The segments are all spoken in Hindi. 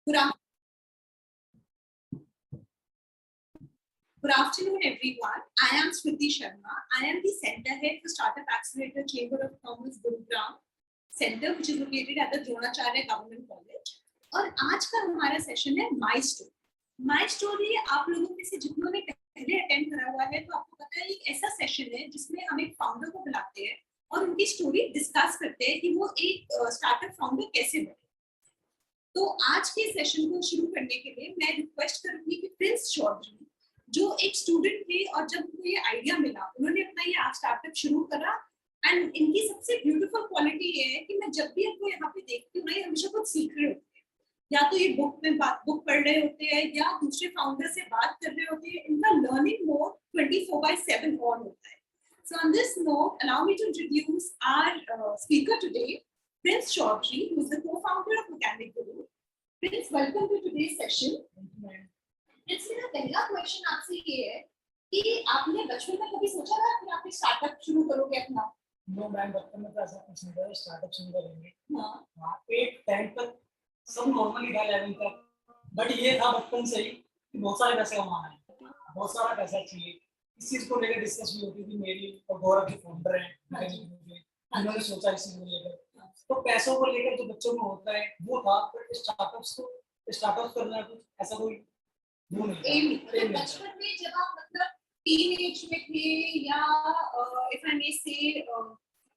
Good, af- Good afternoon, everyone. I am Smriti Sharma. I am the Center Head for Startup Accelerator Chamber of Commerce Gurugram Center, which is located at the Dronacharya Government College. और आज का हमारा सेशन है माई स्टोरी। माई स्टोरी आप लोगों में से जितनों ने पहले अटेंड करा हुआ है तो आपको पता है एक ऐसा सेशन है जिसमें हम एक फाउंडर को बुलाते हैं और उनकी स्टोरी डिस्कस करते हैं कि वो एक स्टार्टअप फाउंडर कैसे बने। तो आज के सेशन को शुरू करने के लिए मैं रिक्वेस्ट करूंगी कि प्रिंस चौधरी जो एक स्टूडेंट थे और जब उनको ये आइडिया मिला उन्होंने अपना ये स्टार्टअप शुरू करा। एंड इनकी सबसे ब्यूटीफुल क्वालिटी ये है कि मैं जब भी इनको यहाँ पे देखती हूँ ना ये हमेशा कुछ सीख रहे होते हैं, या तो ये बुक पढ़ रहे होते हैं या दूसरे फाउंडर से बात कर रहे होते हैं। इनका लर्निंग मोड 24/7 ऑन होता है। So on this note, allow me to introduce our speaker today, Prince Chaudhary, who is the co-founder of Mechanic Guru. Prince, welcome to today's session. Prince, मेरा पहला क्वेश्चन आपसे ये है कि आपने बचपन में कभी सोचा था कि आप एक स्टार्टअप शुरू करोगे अपना? नो मैम, बचपन में तो ऐसा कुछ नहीं था, स्टार्टअप शुरू करेंगे। हाँ, एक टाइम तक सब नॉर्मली था 11 तक, बट ये था बचपन से ही कि बहुत सारे पैसे कमाना है, बहुत सारा पैसा चाहिए। इस चीज को लेकर डिस्कस भी होती थी मेरी और गौरव जो फाउंडर हैं उन्होंने सोचा इस चीज को लेकर। तो पैसों को लेकर जो बच्चों में होता है वो था, पर स्टार्टअप करना कुछ ऐसा कोई वो नहीं था। बचपन में जब आप मतलब टीनेज में थे या इफ आई मे से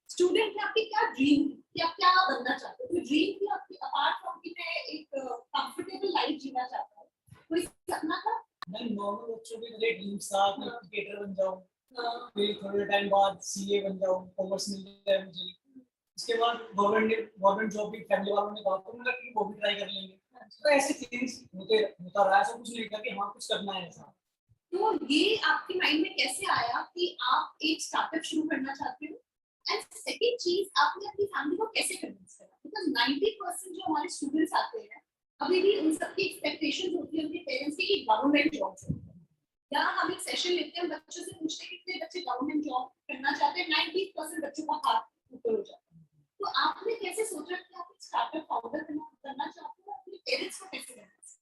स्टूडेंट में आपकी क्या ड्रीम थी, क्या क्या बनना चाहते थे? ड्रीम थी आपकी अपार्ट फ्रॉम कि मैं एक कंफर्टेबल लाइफ जीना चाहता हूँ, कोई सपना था? मैं नॉर्मल बच्चों के लिए ड्रीम्स था कि क्रिकेटर बन जाऊं, फिर थोड़े टाइम बाद सीए बन जाऊं, कॉमर्स मिल जाए मुझे। उसके बाद गवर्नमेंट जॉब भी फैमिली वालों ने कहा तो मैंने वो भी ट्राई कर लेंगे। तो ऐसे थिंग्स होता रहा, ऐसा कुछ नहीं था कि हाँ कुछ करना है ऐसा। तो ये आपके माइंड में कैसे आया कि आप एक स्टार्टअप शुरू करना चाहते हो? एंड सेकंड चीज, आपने अपनी फैमिली को कैसे कन्विंस करा? बिकॉज़ 90% जो हमारे स्टूडेंट्स आते हैं अभी भी उन सबकी एक्सपेक्टेशंस होती है उनके पेरेंट्स की कि गवर्नमेंट जॉब से। या हम एक सेशन लेते हैं बच्चों से पूछते हैं कितने बच्चे गवर्नमेंट जॉब करना चाहते हैं, 90% बच्चों का हाथ ऊपर हो जाता है। तो आपने कैसे सोचा कि आप एक स्टार्टअप फाउंडर करना चाहते हो? अपने पेरेंट्स को कैसे कन्विंस?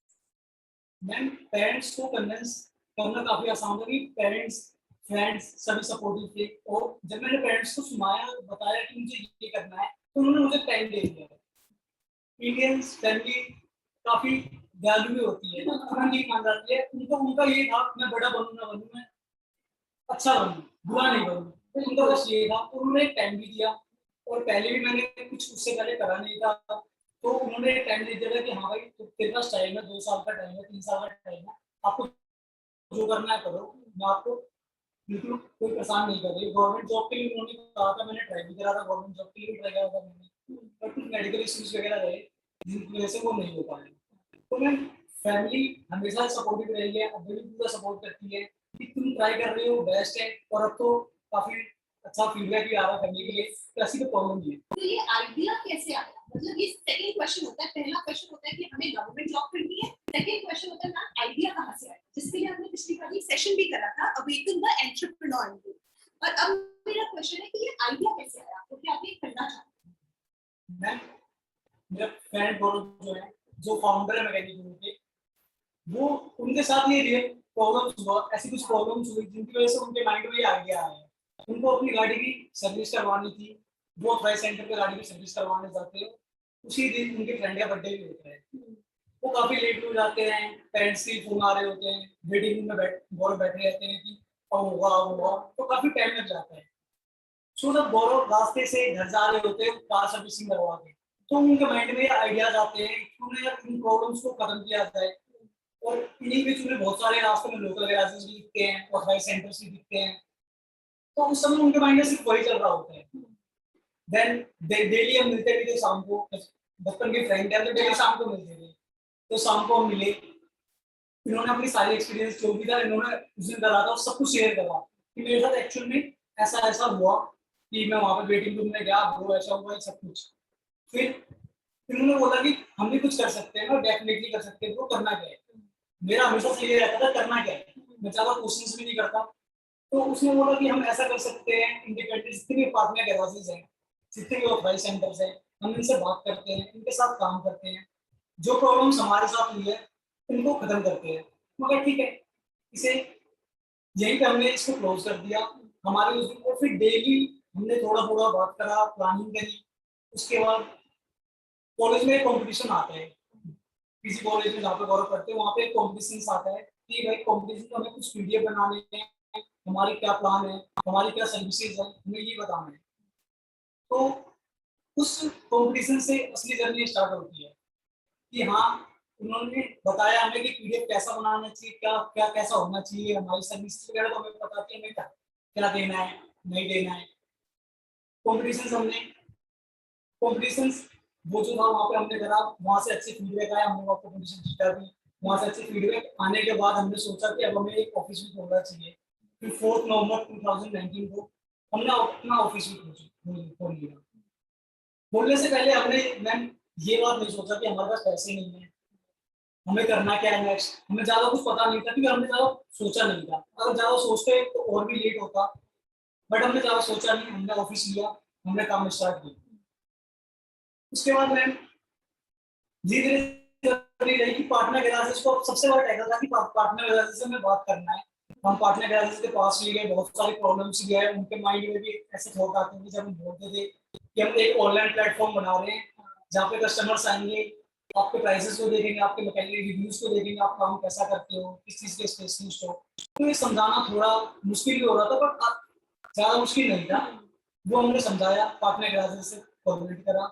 मैम, पेरेंट्स को कन्विंस करना काफी आसान था कि पेरेंट्स फ्रेंड्स सभी सपोर्टिव थे। और जब मैंने पेरेंट्स को सुनाया बताया कि मुझे ये करना है तो उन्होंने मुझे टाइम दे दिया। इंडियंस फैमिली काफी वैल्यू भी होती है, तुरंत नहीं मान जाती है। उनका ये था मैं बड़ा बनूं ना बनूं, मैं अच्छा बनूं, बुरा नहीं बनूं। तो उनका बस ये था, तो उन्होंने टाइम भी दिया। और पहले भी मैंने कुछ उससे पहले करा नहीं था, तो उन्होंने टाइम दे दिया कि हाँ भाई तो तेरे पास टाइम है, 2 साल का टाइम है, 3 साल का टाइम है, आपको जो करना है करो, मैं आपको बिल्कुल कोई परेशान नहीं कर रही। गवर्नमेंट जॉब के लिए उन्होंने कहा था, मैंने ट्राई भी करा था, गवर्नमेंट जॉब के लिए भी ट्राई करा था मैंने, पर कुछ मेडिकल इश्यूज वगैरह रहे जिनकी वजह से वो नहीं हो पाया। तो मैं फैमिली हमेशा सपोर्टिव रही है, अभी भी पूरा सपोर्ट करती है कि तुम ट्राई कर रही हो, बेस्ट है। और अब तो काफी अच्छा फीडबैक भी आ रहा है फैमिली के लिए, तो ऐसी कोई प्रॉब्लम नहीं है। तो ये आइडिया कैसे आया? मतलब ये सेकंड क्वेश्चन होता है। पहला क्वेश्चन होता है कि हमें गवर्नमेंट जॉब करनी है, सेकंड क्वेश्चन होता है ना आइडिया कहाँ से आया, जिसके लिए हमने पिछली बार एक सेशन भी करा था, awaken the entrepreneur in you. और अब मेरा क्वेश्चन है कि ये आइडिया कैसे आया आपको कि आप ये करना चाहते हैं? मैं मेरा फ्रेंड गौरव जो है, जो फाउंडर है मैकेनिक गुरु के, वो उनके साथ ये रियल प्रॉब्लम्स हुआ, ऐसी कुछ प्रॉब्लम्स हुई जिनकी वजह से उनके माइंड में ये आइडिया आया। उनको अपनी गाड़ी की सर्विस करवानी थी, वो प्राइस सेंटर पे गाड़ी की सर्विस करवाने जाते हैं, उसी दिन उनके फ्रेंड का बर्थडे भी होता है। वो काफी लेट हो जाते हैं, पेरेंट्स के फोन आ रहे होते हैं, वेटिंग रूम में बैठे रहते हैं कि अब होगा, तो काफी टाइम लग जाता है। सो जब गौरव रास्ते से घर जा रहे होते हैं कार सर्विसिंग करवा के, तो उनके माइंड में आइडियाज आते हैं कि उन्हें इन प्रॉब्लम्स को खत्म किया जाए। और इन्हीं बीच में बहुत सारे रास्तों में लोकल गैराजेस भी दिखते हैं और हाई सेंटर्स भी दिखते हैं, तो उस समय उनके माइंड में सिर्फ वही चल रहा होता है। देन डेली हम मिलते भी थे शाम को, बचपन के फ्रेंड है तो डेली शाम को मिलते थे। तो शाम को हम मिले, इन्होंने अपनी सारी एक्सपीरियंस जो भी था इन्होंने उस दिन करा था और सब कुछ शेयर करा कि मेरे साथ एक्चुअल में ऐसा ऐसा हुआ कि मैं वहां पर वेटिंग रूम में गया, वो ऐसा हुआ सब कुछ। फिर इन्होंने बोला कि हम भी कुछ कर सकते हैं, और डेफिनेटली कर सकते हैं। तो करना क्या है, मेरा हमेशा से ये रहता था करना क्या है, मैं ज्यादा क्वेश्चंस भी नहीं करता। तो उसने बोला कि हम ऐसा कर सकते हैं, इंडिपेंडेंट जितने भी पार्टनर गैराजेस हैं, जितने भी ऑथराइज सेंटर्स हैं, हम इनसे बात करते हैं, इनके साथ काम करते हैं। जो प्रॉब्लम्स हमारे साथ हुई है उनको खत्म करते हैं। मगर ठीक है, इसे यहीं पे हमने इसको क्लोज कर दिया। हमारे उस दिन को फिर डेली हमने थोड़ा थोड़ा बात करा, प्लानिंग करी। उसके बाद कॉलेज में कंपटीशन आता है, किसी कॉलेज में जहाँ पे गौरव करते हैं वहाँ पे कंपटीशन आता है कि भाई कंपटीशन में हमें कुछ पीडीएफ बनाने हैं, हमारे क्या प्लान है, हमारी क्या सर्विसेज है, हमें ये बताना है। तो उस कंपटीशन से असली जर्नी स्टार्ट होती है कि हाँ, उन्होंने बताया हमें कि पीडीएफ कैसा बनाना चाहिए, क्या क्या कैसा होना चाहिए, हमारी सर्विस वगैरह तो हमें पता कि हमें क्या क्या देना है, नहीं देना है। कॉम्पिटिशन हमने कॉम्पिटिशन वो जो था वहाँ पे हमने करा, वहाँ से अच्छे फीडबैक आया, हमने वहाँ कॉम्पिटिशन जीता भी। वहाँ से अच्छे फीडबैक आने के बाद हमने सोचा कि अब हमें एक ऑफिस भी खोलना चाहिए। फिर 4 नवंबर 2019 को हमने अपना ऑफिस भी खोल लिया। खोलने से पहले हमने मैम ये बात नहीं सोचा कि हमारे पास पैसे नहीं है, हमें करना क्या है नेक्स्ट। हमें ज्यादा कुछ पता नहीं था क्योंकि हमने ज्यादा सोचा नहीं था। अगर ज्यादा सोचते तो और भी लेट होता, बट हमने ज्यादा सोचा नहीं। हमने ऑफिस लिया, हमने काम स्टार्ट किया। उसके बाद मैम धीरे धीरे रही कि पार्टनर ग्लासेस को सबसे बड़ा टैकल था कि पार्टनर ग्लासेस से हमें बात करना है। हम पार्टनर ग्लासेस के पास भी गए, बहुत सारी प्रॉब्लम्स भी है, उनके माइंड में भी ऐसे थॉट आते हैं कि जब हम बोलते थे कि हम एक ऑनलाइन प्लेटफॉर्म बना रहे हैं जहाँ पे कस्टमर्स आएंगे, आपके प्राइसेस को देखेंगे, आपके मैकेनिकल रिव्यूज को देखेंगे, आप काम कैसा करते हो, किस चीज के स्पेशलिस्ट हो। तो ये समझाना थोड़ा मुश्किल भी हो रहा था, बट ज्यादा मुश्किल नहीं था। वो हमने समझाया, पार्टनर ग्लासेस से कोऑर्डिनेट करा,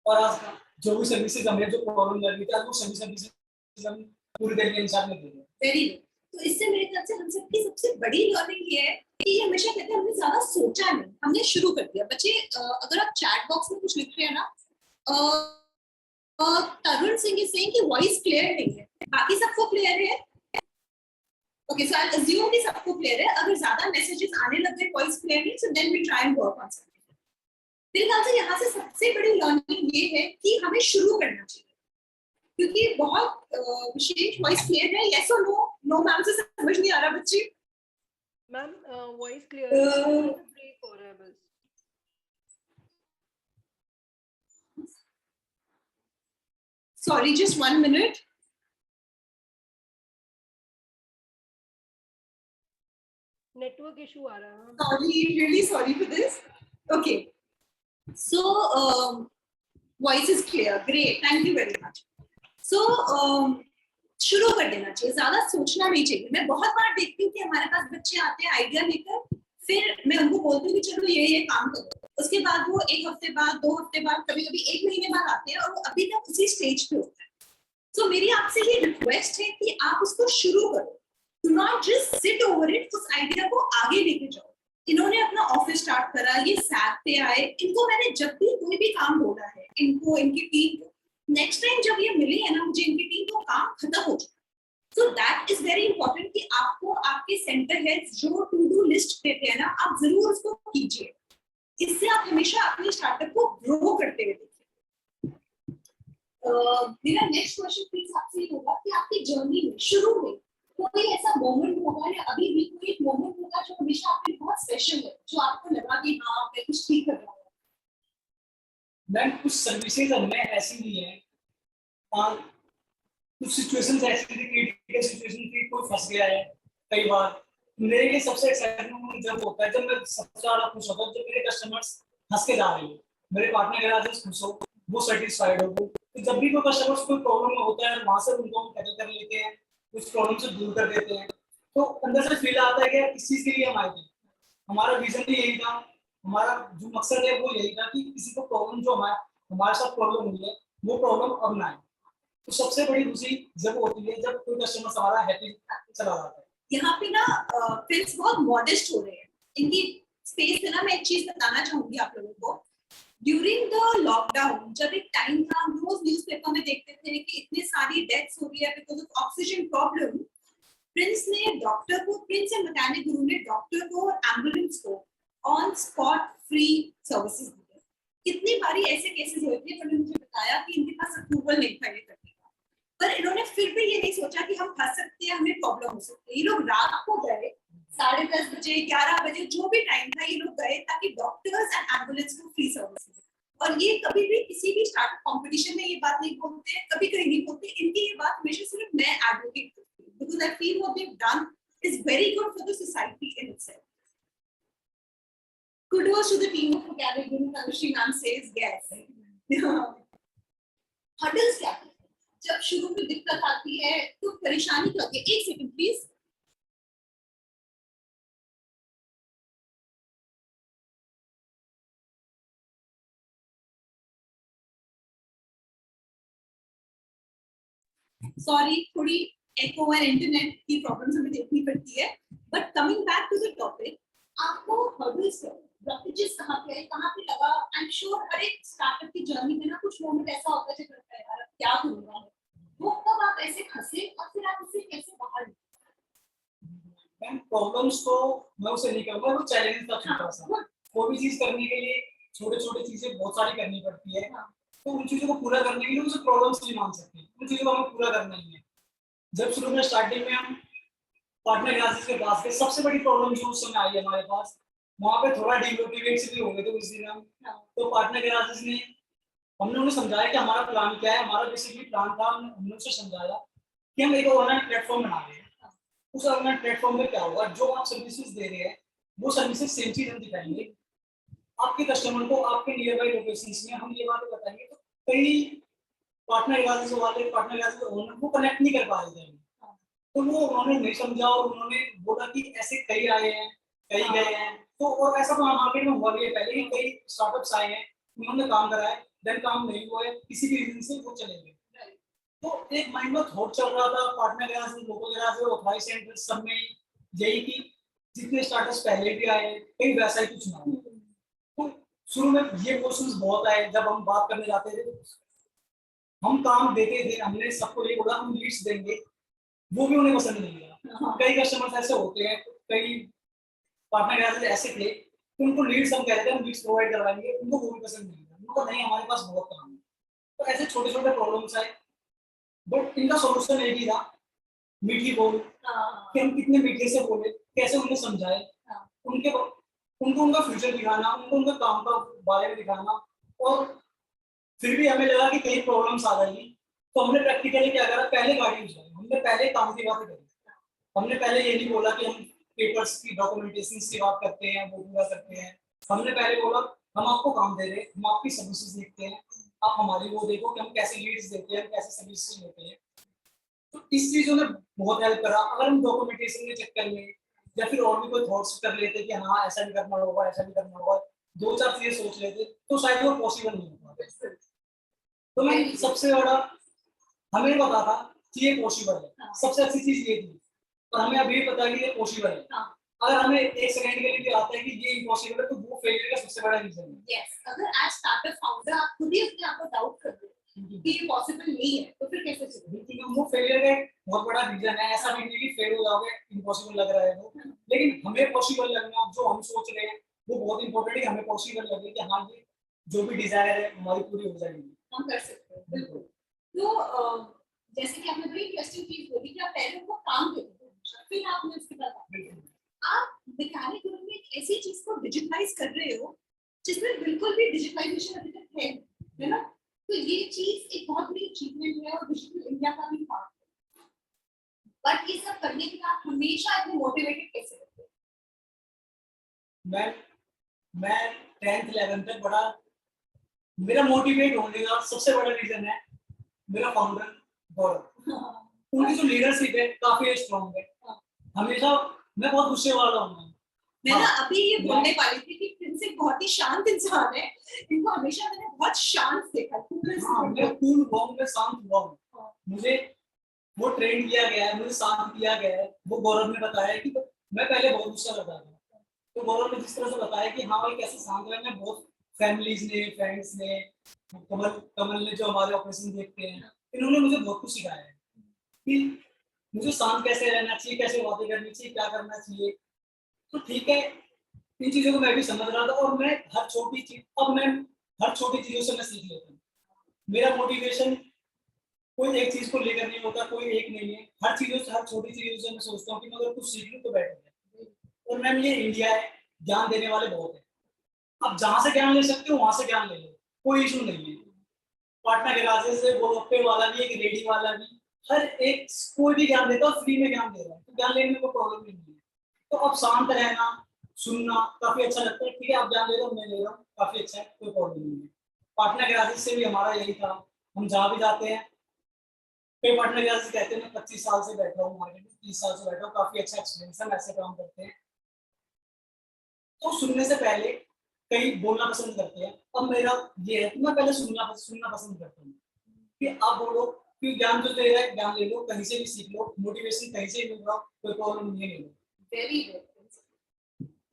और आज जो भी सर्विसेज हमें जो प्रॉब्लम लग रही थी, आज वो सभी सर्विसेज हम पूरी तरीके से इंसान में दे रहे हैं। Very good. तो इससे मेरे ख्याल से हम सबकी सबसे बड़ी लर्निंग ये है कि हमेशा कहते हैं हमने ज्यादा सोचा नहीं, हमने शुरू कर दिया। बच्चे अगर आप चैट बॉक्स में कुछ लिख रहे हैं ना, तरुण सिंह इज सेइंग कि वॉइस क्लियर नहीं है, बाकी सबको क्लियर है। ओके, सो आई अज्यूम कि सबको क्लियर है। अगर ज्यादा मैसेजेस आने लग गए वॉइस क्लियर नहीं, so then we try and work on something. मेरे ख्याल से यहाँ से सबसे बड़ी लर्निंग ये है कि हमें शुरू करना चाहिए, क्योंकि बहुत विशेष वॉइस क्लियर है, यस और नो। नो मैम से समझ नहीं आ रहा बच्चे। मैम वॉइस क्लियर है, ब्रेक हो रहा है बस। Sorry, just 1 minute. Network issue आ रहा है। Sorry, really sorry for this. Okay, so voice is clear. Great, thank you very much. So शुरू कर देना चाहिए, ज्यादा सोचना नहीं चाहिए। मैं बहुत बार देखती हूँ कि हमारे पास बच्चे आते हैं आइडिया लेकर, फिर मैं उनको बोलती हूँ कि चलो ये काम करो। उसके बाद वो 1 हफ्ते बाद, 2 हफ्ते बाद, कभी कभी 1 महीने बाद आते हैं और वो अभी तक उसी स्टेज पे होते हैं। तो मेरी आपसे ये रिक्वेस्ट है कि आप उसको शुरू करो, do not just sit over it, उस आइडिया को आगे लेके जाओ। इन्होंने अपना ऑफिस स्टार्ट करा, ये सैप पे आए, इनको मैंने जब भी कोई भी काम बोला है, इनको, इनकी टीम को, नेक्स्ट टाइम जब ये मिली है ना मुझे इनकी टीम, तो काम खत्म हो चुका। So that is very important कि आपको आपके सेंटर हेड्स जो टू डू लिस्ट देते हैं ना, आप जरूर उसको कीजिए। इससे आप हमेशा अपने स्टार्टअप को ग्रो करते हुए देखिए। मेरा नेक्स्ट क्वेश्चन प्लीज आपसे ये होगा कि आपकी जर्नी में शुरू में कोई ऐसा मोमेंट होगा या अभी भी कोई एक मोमेंट होगा जो हमेशा आपके लिए बहुत स्पेशल है, जो आपको लगा कि हाँ मैं कुछ ठीक कर रहा हूँ। मैम कुछ सर्विसेज हमने ऐसी दी है, और कुछ सिचुएशंस ऐसी थी, क्रिटिकल सिचुएशन थी, कोई फंस गया है कई बार। मेरे लिए सबसे एक्साइटमेंट जब होता है, जब मैं सबसे ज्यादा खुश होता हूँ जब मेरे कस्टमर्स हंस के जा रहे हो, मेरे पार्टनर के साथ खुश हो, वो सेटिस्फाइड हो। तो जब भी कोई कस्टमर्स कोई प्रॉब्लम होता है, वहां से उनको हम टैकल कर लेते हैं, उस प्रॉब्लम से दूर कर देते हैं, तो अंदर से फील आता है कि इस चीज के लिए हम आए थे। हमारा विजन भी यही था, हमारा जो मकसद है वो यही था कि किसी को प्रॉब्लम जो हमारे साथ प्रॉब्लम हुई है, वो प्रॉब्लम अब ना आए। तो सबसे बड़ी खुशी जब होती है जब कोई कस्टमर हमारा हैप्पी चला जाता है। यहाँ पे ना फ्रेंड्स बहुत मॉडेस्ट हो रहे हैं, इनकी स्पेस में ना मैं एक चीज बताना चाहूंगी आप लोगों को। ड्यूरिंग द लॉकडाउन जब एक टाइम था, हम रोज न्यूज़पेपर में देखते थे कि इतनी सारी डेथ्स हो रही है because of oxygen problem. Prince ने डॉक्टर को, प्रिंस एंड मैकेनिक गुरु ने डॉक्टर को और एम्बुलेंस को ऑन स्पॉट फ्री सर्विसेज दी। कितनी बारी ऐसे केसेस हुए थे, उन्होंने मुझे बताया कि इनके पास अप्रूवल नहीं था ये करने का, पर इन्होंने फिर भी ये नहीं सोचा कि हम फंस सकते हैं, हमें प्रॉब्लम हो सकती है। ये लोग रात को गए, 10:30 बजे, 11 बजे, जो भी टाइम था, ये लोग गए ताकि डॉक्टर्स एंड एम्बुलेंस को फ्री सर्विसेज। और ये कभी भी किसी भी स्टार्टअप कंपटीशन में ये बात नहीं बोलते हैं, कभी कहीं नहीं बोलते। इनकी ये बात हमेशा सिर्फ मैं एडवोकेट करती हूँ, because I feel what they have done is very good for the society in itself. Kudos to the team of Academy. Tanushree ma'am says yes. Hurdles क्या है? जब शुरू में दिक्कत आती है तो परेशानी क्या होती है? एक सेकंड प्लीज। सॉरी, थोड़ी एको और इंटरनेट की प्रॉब्लम्स हमें देखनी पड़ती है। But coming back to the topic, आपको हर्डल्स ब्लॉकेजेस कहाँ पे है, कहाँ पे लगा? आई एम श्योर हर एक स्टार्टअप की जर्नी में ना कुछ मोमेंट ऐसा होता है जब लगता है यार क्या करूँगा, वो कब आप ऐसे फंसे और फिर आप उससे कैसे बाहर निकले? मैम प्रॉब्लम्स तो मैं उसे नहीं कहूँगा, वो चैलेंज था छोटा सा। कोई भी चीज करने के लिए छोटे छोटे चीजें बहुत सारी करनी पड़ती है, तो उन चीजों को पूरा करने के लिए उसे प्रॉब्लम्स नहीं मान सकते, उन चीजों को हमें पूरा करना ही है। जब शुरू में स्टार्टिंग में हम पार्टनर क्लासेस के पास गए, सबसे बड़ी प्रॉब्लम जो उस समय आई हमारे पास, वहाँ पे थोड़ा डिमोटिवेट से भी हो गए थे उस दिन हम। तो पार्टनर क्लासेस ने हमने उन्हें समझाया कि हमारा प्लान क्या है। हमारा बेसिकली प्लान था, हमने उसे समझाया कि हम एक ऑनलाइन प्लेटफॉर्म बना रहे हैं। उस ऑनलाइन प्लेटफॉर्म में क्या होगा, जो आप सर्विसेज दे रहे हैं वो सर्विसेज सेम चीज हम दिखाएंगे आपके कस्टमर को आपके नियर बाई लोकेशंस में। हम ये बात बताएंगे तो कई पार्टनर क्लासेस वाले, पार्टनर क्लासेस ओनर वो कनेक्ट नहीं कर पा रहे थे, तो वो उन्होंने नहीं समझा और उन्होंने बोला कि ऐसे कई आए हैं, कई गए हैं। तो और ऐसा तो मार्केट में हुआ भी है पहले ही, कई स्टार्टअप्स आए हैं, उन्होंने काम करा है, देन काम नहीं हुआ है, किसी भी रीजन से वो चले गए। तो एक माइंड में थॉट चल रहा था partner classes, local classes, authorise centre सब में यही कि जितने स्टार्टअप्स पहले भी आए कहीं वैसा ही कुछ ना हो। तो शुरू में ये क्वेश्चंस बहुत आए जब हम बात करने जाते थे। हम काम देते थे, हमने सबको ये बोला हम लीड्स देंगे, वो भी उन्हें पसंद नहीं आया। कई कस्टमर्स ऐसे होते हैं, कई पार्टनर क्लासेस ऐसे थे कि उनको लीड्स हम कहते हैं हम लीड्स प्रोवाइड करवाएंगे, उनको वो भी पसंद नहीं आया, उनको नहीं हमारे पास बहुत काम है। तो ऐसे छोटे छोटे प्रॉब्लम्स आए, बट इनका सॉल्यूशन एक ही था, मीठी बोल, कि हम कितने मीठे से बोले, कैसे उन्हें समझाए, उनके उनको उनका फ्यूचर दिखाना, उनको उनका काम का बारे में दिखाना। और फिर भी हमें लगा कि कई प्रॉब्लम्स आ जाएगी, तो हमने प्रैक्टिकली क्या करा, पहले गाड़ी यूज, हमने पहले काम की बात करी। हमने पहले ये नहीं बोला कि हम पेपर्स की डॉक्यूमेंटेशन की बात करते हैं, वो पूरा करते हैं। हमने पहले बोला हम आपको काम दे रहे हैं, हम आपकी सर्विसेज देखते हैं, आप हमारी वो देखो कि हम कैसे लीड्स देते हैं, कैसे सर्विसेज लेते हैं। तो इस चीजों ने बहुत हेल्प करा। अगर हम डॉक्यूमेंटेशन के चक्कर में या फिर और भी कोई थॉट्स कर लेते कि हाँ ऐसा भी करना होगा, ऐसा भी करना होगा, दो चार चीजें सोच लेते, तो शायद वो पॉसिबल नहीं हो पाता। तो मैं सबसे बड़ा हमें पता था कि ये पॉसिबल है, सबसे अच्छी चीज ये थी। और हमें अभी भी पता है कि ये पॉसिबल है। अगर हमें एक सेकंड के लिए भी आता है कि ये इम्पॉसिबल है, तो वो फेलियर का सबसे बड़ा रीजन है। यस, अगर एज स्टार्टअप फाउंडर आप खुद ही अपने आप को डाउट कर रहे हो कि ये पॉसिबल नहीं है, तो फिर कैसे चलेगा? क्योंकि वो फेलियर का एक बहुत बड़ा रीजन है। ऐसा भी नहीं कि फेल हो जाओगे, इम्पॉसिबल लग रहा है वो, लेकिन हमें पॉसिबल लगना, जो हम सोच रहे हैं वो बहुत इंपॉर्टेंट है। हमें पॉसिबल लगे कि हाँ ये जो भी डिजायर है हमारी पूरी हो जाएगी, हम कर सकते हैं। बिल्कुल। तो जैसे कि आपने बड़ी इंटरेस्टिंग चीज बोली कि आप पहले उनको काम देते थे, फिर आपने उसके बाद आप मैकेनिक ग्रुप में एक ऐसी चीज को डिजिटलाइज कर रहे हो जिसमें बिल्कुल भी डिजिटलाइजेशन अभी तक है ना? तो ये चीज एक बहुत बड़ी अचीवमेंट है और डिजिटल इंडिया का भी पार्ट है। बट ये सब करने के लिए आप हमेशा इतने मोटिवेटेड कैसे रहते हो? मैं 10th 11th तक बड़ा, मेरा मोटिवेट होने का सबसे बड़ा रीजन है मेरा फाउंडर गौरव। उनकी जो लीडरशिप है काफी स्ट्रॉन्ग है। हमेशा मैं बहुत गुस्से वाला हूँ। मैं ना अभी ये बोलने वाली थी कि प्रिंस एक बहुत ही शांत इंसान है, इनको हमेशा मैंने बहुत शांत देखा है। मैं कूल हुआ हूँ, मैं शांत हुआ हूँ। मुझे वो ट्रेन किया गया है, मुझे शांत किया गया है। वो गौरव ने बताया कि मैं पहले बहुत गुस्सा करता था, तो गौरव ने जिस तरह से बताया कि हाँ भाई कैसे शांत है, मैं बहुत फैमिलीज ने, फ्रेंड्स ने, कमल ने जो हमारे ऑपरेशन देखते हैं, इन्होंने मुझे बहुत कुछ सिखाया है कि मुझे शांत कैसे रहना चाहिए, कैसे बातें करनी चाहिए, क्या करना चाहिए। तो ठीक है, इन चीजों को मैं भी समझ रहा था और मैं हर छोटी चीज, अब मैं हर छोटी चीजों से मैं सीख लेता हूँ। मेरा मोटिवेशन कोई एक चीज को लेकर नहीं होता, कोई एक नहीं है। हर चीजों से, हर छोटी चीजों से मैं सोचता हूँ कि मैं अगर कुछ सीख लूँ तो बेटर है। और मैम ये इंडिया है, ज्ञान देने वाले बहुत है। आप जहाँ से ज्ञान ले सकते हो वहां से ज्ञान ले लो। कोई इशू नहीं है। पाटना गैराजेस से गोलगप्पे वाला भी, एक रेडी वाला भी, हर एक कोई भी ज्ञान देता है, फ्री में ज्ञान दे रहा है, तो ज्ञान लेने में कोई प्रॉब्लम नहीं है। तो अब शांत रहना, सुनना काफी अच्छा लगता है। ठीक है, आप ज्ञान ले रहे हो, मैं ले रहा हूँ, काफी अच्छा है, कोई प्रॉब्लम नहीं है। पाटना गैराजेस से भी हमारा यही था, हम जहाँ भी जाते हैं, कई पाटना गैराजेस कहते हैं मैं 25 साल से बैठा हूँ मार्केट में, 30 साल से बैठा हूँ, काफी अच्छा एक्सपीरियंस है, हम ऐसे काम करते हैं। तो सुनने से पहले कई बोलना पसंद करते हैं। अब मेरा ये है कि मैं पहले सुनना पसंद करता हूँ कि आप बोलो, कि ज्ञान जो दे रहा है ज्ञान ले लो, कहीं से भी सीख लो, मोटिवेशन कहीं से भी मिल रहा हो, कोई प्रॉब्लम नहीं है। Very good.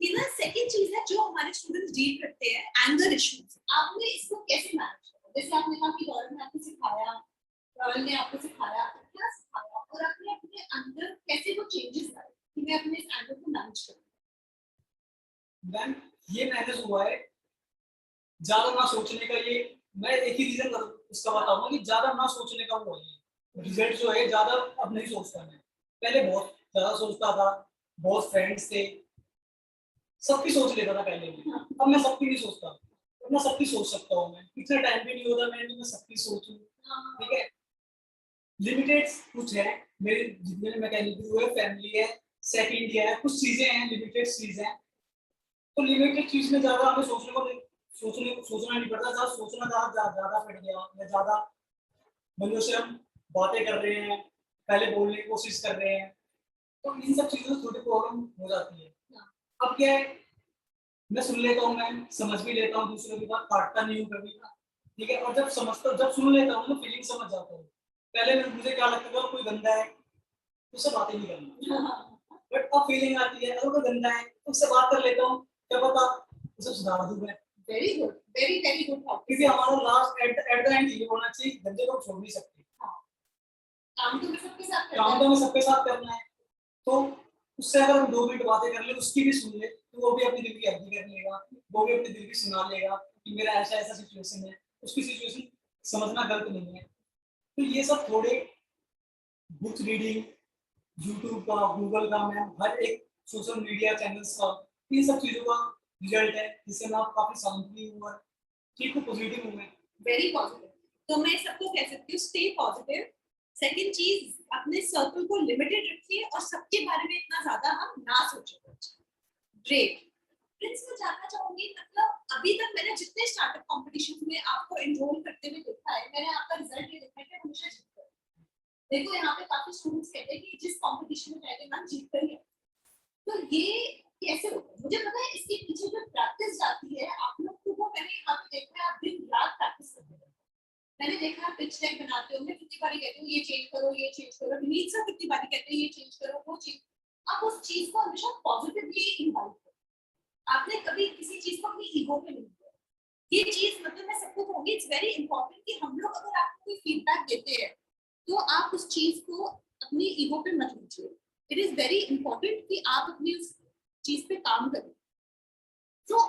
ये ना सेकंड चीज है जो हमारे स्टूडेंट्स डील करते हैं, एंगर इश्यूज। आपने इसको कैसे मैनेज किया? जैसे आपने कहा कि गौरव ने आपको सिखाया, राहुल ने आपको सिखाया, क्या सिखाया, और आपने अपने अंदर कैसे वो चेंजेस लाए कि मैं अपने इस एंगर को मैनेज करूं? मैम, ये मैनेज हुआ है ज्यादा ना सोचने का। ये मैं एक ही रीजन उसका बताऊंगा कि ज्यादा ना सोचने का वो है। रिजल्ट जो है ज्यादा अब नहीं सोचता मैं, पहले बहुत ज्यादा सोचता था, बहुत फ्रेंड्स थे, सबकी सोच लेता था पहले भी। अब मैं सबकी नहीं सोचता, अब मैं सबकी सोच सकता हूँ। मैं इतना टाइम भी नहीं होता मैं सबकी सोचूं। ठीक है, लिमिटेड कुछ है मेरे जितने मैकेनिकल हुए, फैमिली है, सेकंड ईयर है, कुछ चीजें हैं, लिमिटेड चीजें हैं। तो लिमिटेड चीज में ज्यादा हमें सोचना नहीं पड़ता। ज्यादा सोचना ज्यादा पड़ गया, या ज्यादा बंदों से हम बातें कर रहे हैं, पहले बोलने की कोशिश कर रहे हैं, तो इन सब चीजों से थोड़ी प्रॉब्लम हो जाती है। अब क्या है, मैं सुन लेता हूँ, मैं समझ भी लेता हूँ, दूसरों की बात काटता नहीं हूँ कभी। ठीक है, और जब सुन लेता हूँ तो फीलिंग समझ जाता हूँ। पहले मुझे क्या लगता था, कोई गंदा है उससे बातें नहीं करनी, बट अब फीलिंग आती है अगर कोई गंदा है उससे बात कर लेता हूँ, क्या पता उसे सुधार दूं मैं। Very good, very very good. क्योंकि हमारा लास्ट एट द एंड ये होना चाहिए, गंदे को छोड़ नहीं सकते। काम तो हमें सबके साथ करना है। तो उससे अगर हम 2 मिनट बातें कर ले, उसकी भी सुन ले, तो वो भी अपनी दिल की हड्डी कर लेगा, वो भी अपनी दिल की सुना लेगा कि मेरा ऐसा ऐसा सिचुएशन है, उसकी सिचुएशन समझना गलत नहीं है। तो ये सब थोड़े बुक रीडिंग, यूट्यूब का, गूगल का, मैं हर एक सोशल मीडिया चैनल्स का, इन सब चीजों का रिजल्ट है, जिससे मैं काफी शांति हूँ और ठीक हूँ, पॉजिटिव हूँ मैं। Very positive. तो मैं सबको कह सकती हूँ स्टे पॉजिटिव। सेकंड चीज, अपने सर्कल को लिमिटेड रखिए और सबके बारे में इतना ज्यादा हम ना सोचें। ग्रेट। प्रिंस, मैं जानना चाहूंगी, मतलब अभी तक मैंने जितने स्टार्टअप कॉम्पिटिशन में आपको एनरोल करते हुए देखा है, मैंने आपका रिजल्ट ये देखा है कि हमेशा जीतते हैं। देखो यहाँ पे काफी स्टूडेंट्स कहते हैं कि जिस कंपटीशन में जाएंगे मैम जीत कर ही। तो ये कैसे होता है? मुझे पता है इसके पीछे जो प्रैक्टिस जाती है, आप लोग को मैंने यहाँ पे देखा है, आप दिन रात प्रैक्टिस करते हैं। मैंने देखा है पिच डेक बनाते हो, मैं कितनी बारी कहती हूँ ये चेंज करो, ये चेंज करो, नीड सर कितनी बारी कहते हैं ये चेंज करो, वो चेंज। आप उस चीज को हमेशा पॉजिटिवली इन्वाइट करो। आपने कभी किसी चीज को अपनी ईगो पे नहीं लिया। ये चीज मतलब मैं सबको कहूंगी, इट्स वेरी इंपॉर्टेंट कि हम लोग अगर आपको कोई फीडबैक देते हैं तो आप उस चीज को अपनी ईगो पे मत लीजिए। इट इज वेरी इंपॉर्टेंट कि आप अपनी उस चीज पे काम करें। तो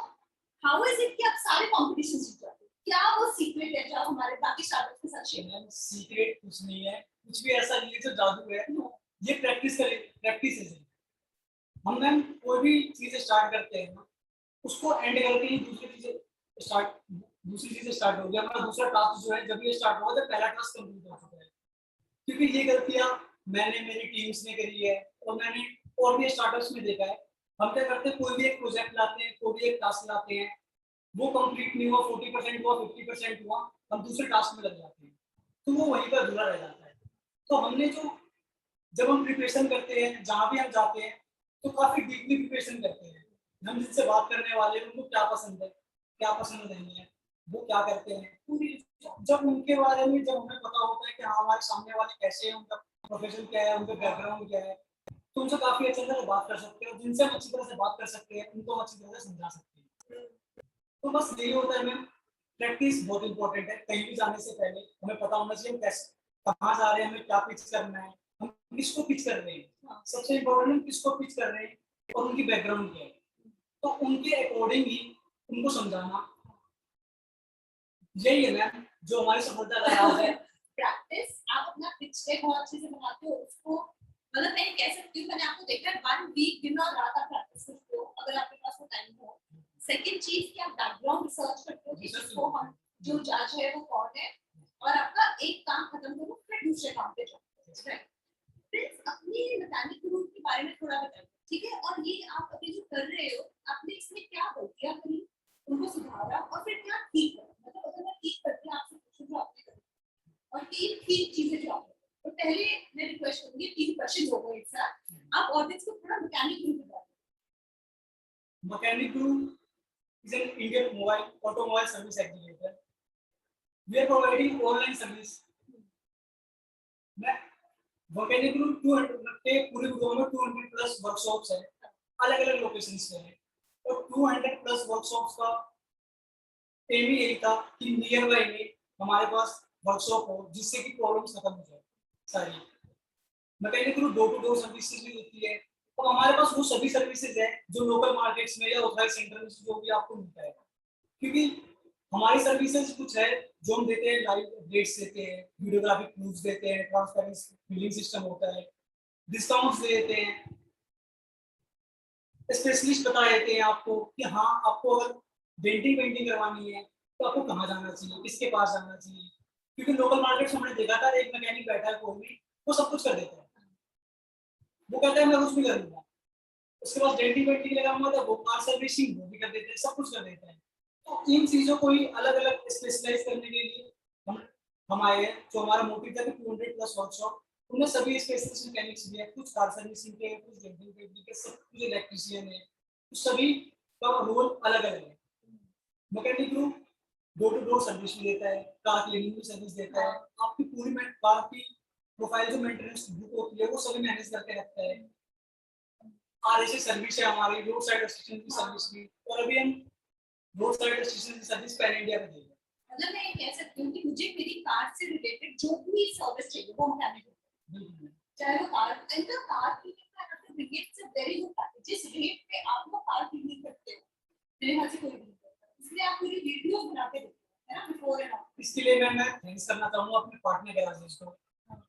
हाउ इज इट कि आप सारे कॉम्पिटिशंस जीत जाते हैं? क्या वो सीक्रेट है जो आप हमारे बाकी स्टार्टअप के साथ शेयर करें? सीक्रेट कुछ नहीं है, कुछ भी ऐसा नहीं है जो जादू है। ये प्रैक्टिस है। हम मैम कोई भी चीज स्टार्ट करते हैं ना, उसको एंड करके ही दूसरी चीजें स्टार्ट हो गया। हमारा दूसरा टास्क जो है, जब ये स्टार्ट हुआ तो पहला टास्क कंप्लीट हो चुका है। क्योंकि ये गलतियां मैंने, मेरी टीम्स ने करी है, और मैंने और भी स्टार्टअप्स में देखा है। हम क्या करते हैं, कोई भी एक प्रोजेक्ट लाते हैं, कोई भी एक टास्क लाते हैं, वो कंप्लीट नहीं हुआ, 40% हुआ, 50% हुआ, हम दूसरे टास्क में लग जाते हैं, तो वो वहीं पर अधूरा रह जाता है। तो हमने जो, जब हम प्रिपरेशन करते हैं, जहाँ भी हम जाते हैं, तो काफी डीपली प्रिपरेशन करते हैं। हम जिनसे बात करने वाले हैं उनको क्या पसंद है, क्या पसंद नहीं है, वो क्या करते हैं, पूरी जब उनके बारे में जब हमें पता होता है कि हाँ हमारे सामने वाले कैसे हैं, उनका प्रोफेशन क्या है, उनका बैकग्राउंड क्या है, तो उनसे काफी अच्छी तरह से बात कर सकते हैं। जिनसे हम अच्छी तरह से बात कर सकते हैं, उनको हम अच्छी तरह से समझा सकते हैं। तो बस यही होता है मैम, प्रैक्टिस बहुत इंपॉर्टेंट है। कहीं भी जाने से पहले हमें पता होना चाहिए हम कैसे, कहाँ जा रहे हैं, हमें क्या पिच करना है, हम किसको पिच कर रहे हैं। सबसे इम्पोर्टेंट हम किसको पिच कर रहे हैं और उनकी बैकग्राउंड क्या है, तो उनके अकॉर्डिंग ही उनको समझाना, यही है मैम जो हमारी सफलता का राज है। प्रैक्टिस। आप अपना पिच डेक बहुत अच्छे से बनाते हो, उसको मतलब मैं कह सकती हूँ, मैंने आपको देखा है 1 वीक दिन और रात आप प्रैक्टिस करते हो, अगर आपके पास वो टाइम हो। सेकंड चीज कि आप बैकग्राउंड रिसर्च करते हो कि इसको हम जो जज है वो कौन है, और आपका एक काम खत्म करो फिर दूसरे काम पे जाओ। राइट, फ्रेंड्स अपनी मैकेनिक रूम के बारे में थोड़ा बताइए, ठीक है? और ये आप अभी जो कर रहे हो, आपने इसमें क्या गलतियां करी, उनको सुधारा, और फिर क्या ठीक करा? मतलब अगर मैं ठीक करती आपसे पूछूं जो आपने करी और तीन ठीक चीजें जो आपने, तो पहले मैं रिक्वेस्ट करूंगी, 3 क्वेश्चन होगा एक साथ, आप ऑडियंस को थोड़ा मैकेनिक रूम के बारे में। Mechanic room is an Indian automobile service aggregator. We are providing online service. मैं मैकेनिक रूम 200 के पूरे गुड़गांव में 200 प्लस वर्कशॉप्स है, अलग अलग लोकेशंस पे है, और 200 प्लस वर्कशॉप्स का एम ही यही था कि नियर बाय में हमारे पास वर्कशॉप हो जिससे कि प्रॉब्लम्स खत्म हो जाए सारी। Mechanic room door to door services भी देती है, और हमारे पास वो सभी सर्विसेज है जो लोकल मार्केट्स में या ऑथराइज सेंटर में जो भी आपको मिलता है, क्योंकि हमारी सर्विसेज कुछ है जो हम देते हैं, लाइव अपडेट्स देते हैं, वीडियोग्राफिक प्रूफ्स देते हैं, ट्रांसपेरेंसी बिलिंग सिस्टम होता है, डिस्काउंट्स दे देते हैं, स्पेशलिस्ट बता देते हैं आपको कि हाँ आपको अगर डेंटिंग पेंटिंग करवानी है तो आपको कहाँ जाना चाहिए, किसके पास जाना चाहिए, क्योंकि लोकल मार्केट्स में हमने देखा था एक मैकेनिक बैठा है कोई भी, वो सब कुछ कर देता है, वो कहता है मैं कुछ भी कर लूंगा, उसके पास डेंटिंग पेंटिंग लगा हुआ था, वो कार सर्विसिंग वो भी कर देते हैं, सब कुछ कर देते हैं। तो इन चीजों को ही अलग अलग स्पेशलाइज करने के लिए हम आए हैं, जो हमारा मोटिव था कि 200 प्लस वर्कशॉप, उनमें सभी स्पेशलिस्ट मैकेनिक्स भी है, कुछ कार सर्विसिंग के, कुछ डेंटिंग पेंटिंग के, सब कुछ इलेक्ट्रिशियन है, तो सभी का रोल अलग अलग है। Mechanic group door to door service भी देता है, कार क्लीनिंग की सर्विस देता है, आपकी पूरी कार की प्रोफाइल जो मेंटेनेंस बुक होती है वो सभी मैनेज करके रखता है। आरएसए सर्विस है हमारी, रोड साइड असिस्टेंट की सर्विस भी, और अभी हम रोड साइड असिस्टेंट की सर्विस पैन इंडिया में दे रहे हैं। मतलब मैं ये कह सकती हूँ कि मुझे मेरी कार से रिलेटेड जो भी सर्विस चाहिए वो मैकेनिक होता है, चाहे वो कार एंड कार क्लीनिंग का आपका रेट से वेरी गुड पैकेज, जिस रेट पे आप वो कार क्लीनिंग करते हो मेरे ख्याल से कोई नहीं करता, इसलिए आप पूरी वीडियोस बना के देते हो, है ना, बिफोर एंड आफ्टर। इसके लिए मैं थैंक्स करना चाहूंगा अपने पार्टनर गैराजेस को,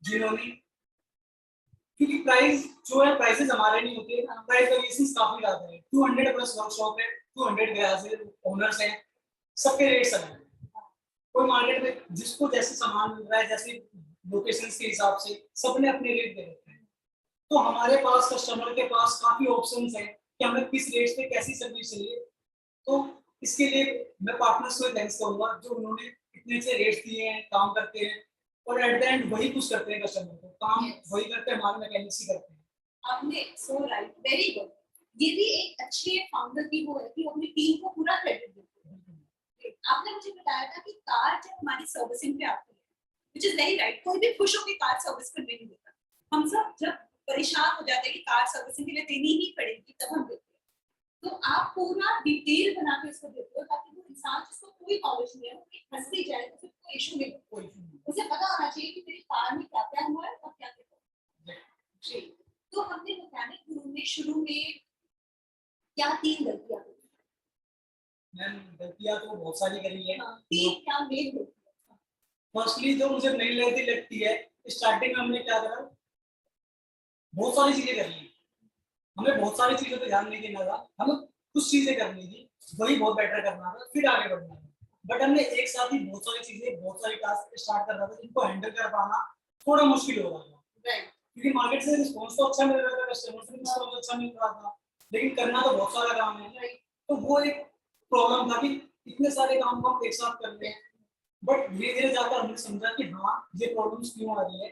जिन्होंने, क्योंकि प्राइस जो है प्राइसेस हमारे नहीं होते, प्राइस वेरिएशंस काफी ज्यादा है, 200 प्लस वर्कशॉप है, 200 गैराज ओनर्स हैं, सबके रेट्स अलग हैं, कोई मार्केट में जिसको जैसे सामान मिल रहा है, जैसे लोकेशंस के हिसाब से सबने अपने रेट दे रखे हैं। तो हमारे पास कस्टमर के पास काफी ऑप्शंस हैं कि हमें किस रेट पे कैसी सर्विस चाहिए, तो इसके लिए मैं पार्टनर्स को थैंक्स करूंगा जो उन्होंने इतने अच्छे रेट्स दिए हैं, काम करते हैं, और एट द एंड वही कुछ करते हैं, कस्टमर को काम वही करते हैं, हमारे मैकेनिक्स ही करते हैं। आपने सो राइट, वेरी गुड, ये भी एक अच्छे फाउंडर की वो है कि अपनी टीम को पूरा क्रेडिट देते हैं। आपने मुझे बताया था कि कार जब हमारी सर्विसिंग पे आती है, व्हिच इज वेरी राइट, कोई भी खुश होकर कार सर्विस करने नहीं देता, हम सब जब परेशान हो जाते हैं कि कार सर्विसिंग के लिए देनी ही पड़ेगी तब हम देते हैं, तो आप पूरा डिटेल बना के उसको देते हो ताकि वो इंसान जिसको कोई नॉलेज नहीं है वो फंस भी जाए तो फिर कोई इशू नहीं होगा, उसे पता होना चाहिए कि मेरी कार में क्या क्या हुआ है और क्या क्या जी। तो हमने मैकेनिक रूम में शुरू में क्या 3 गलतियां की? मैम गलतियां तो बहुत सारी करी है। 3 क्या मेन गलतियां? फर्स्टली जो मुझे नहीं लगती है, स्टार्टिंग में हमने क्या करा, बहुत सारी चीजें कर ली, हमें बहुत सारी चीजों पे ध्यान नहीं देना था, हमें कुछ चीजें करनी थी, वही बहुत बेटर करना था, फिर आगे बढ़ना था, बट हमने एक साथ ही बहुत सारी चीजें, बहुत सारी टास्क स्टार्ट कर रहा था, जिनको हैंडल कर पाना थोड़ा मुश्किल हो रहा था, क्योंकि मार्केट से रिस्पॉन्स तो अच्छा मिल रहा था, कस्टमर से रिस्पॉन्स अच्छा मिल रहा था, लेकिन करना तो बहुत सारा काम है, तो वो एक प्रॉब्लम था कि इतने सारे काम को हम एक साथ कर रहे हैं, बट धीरे धीरे जाकर हमने समझा कि हाँ ये प्रॉब्लम्स क्यों आ रही है,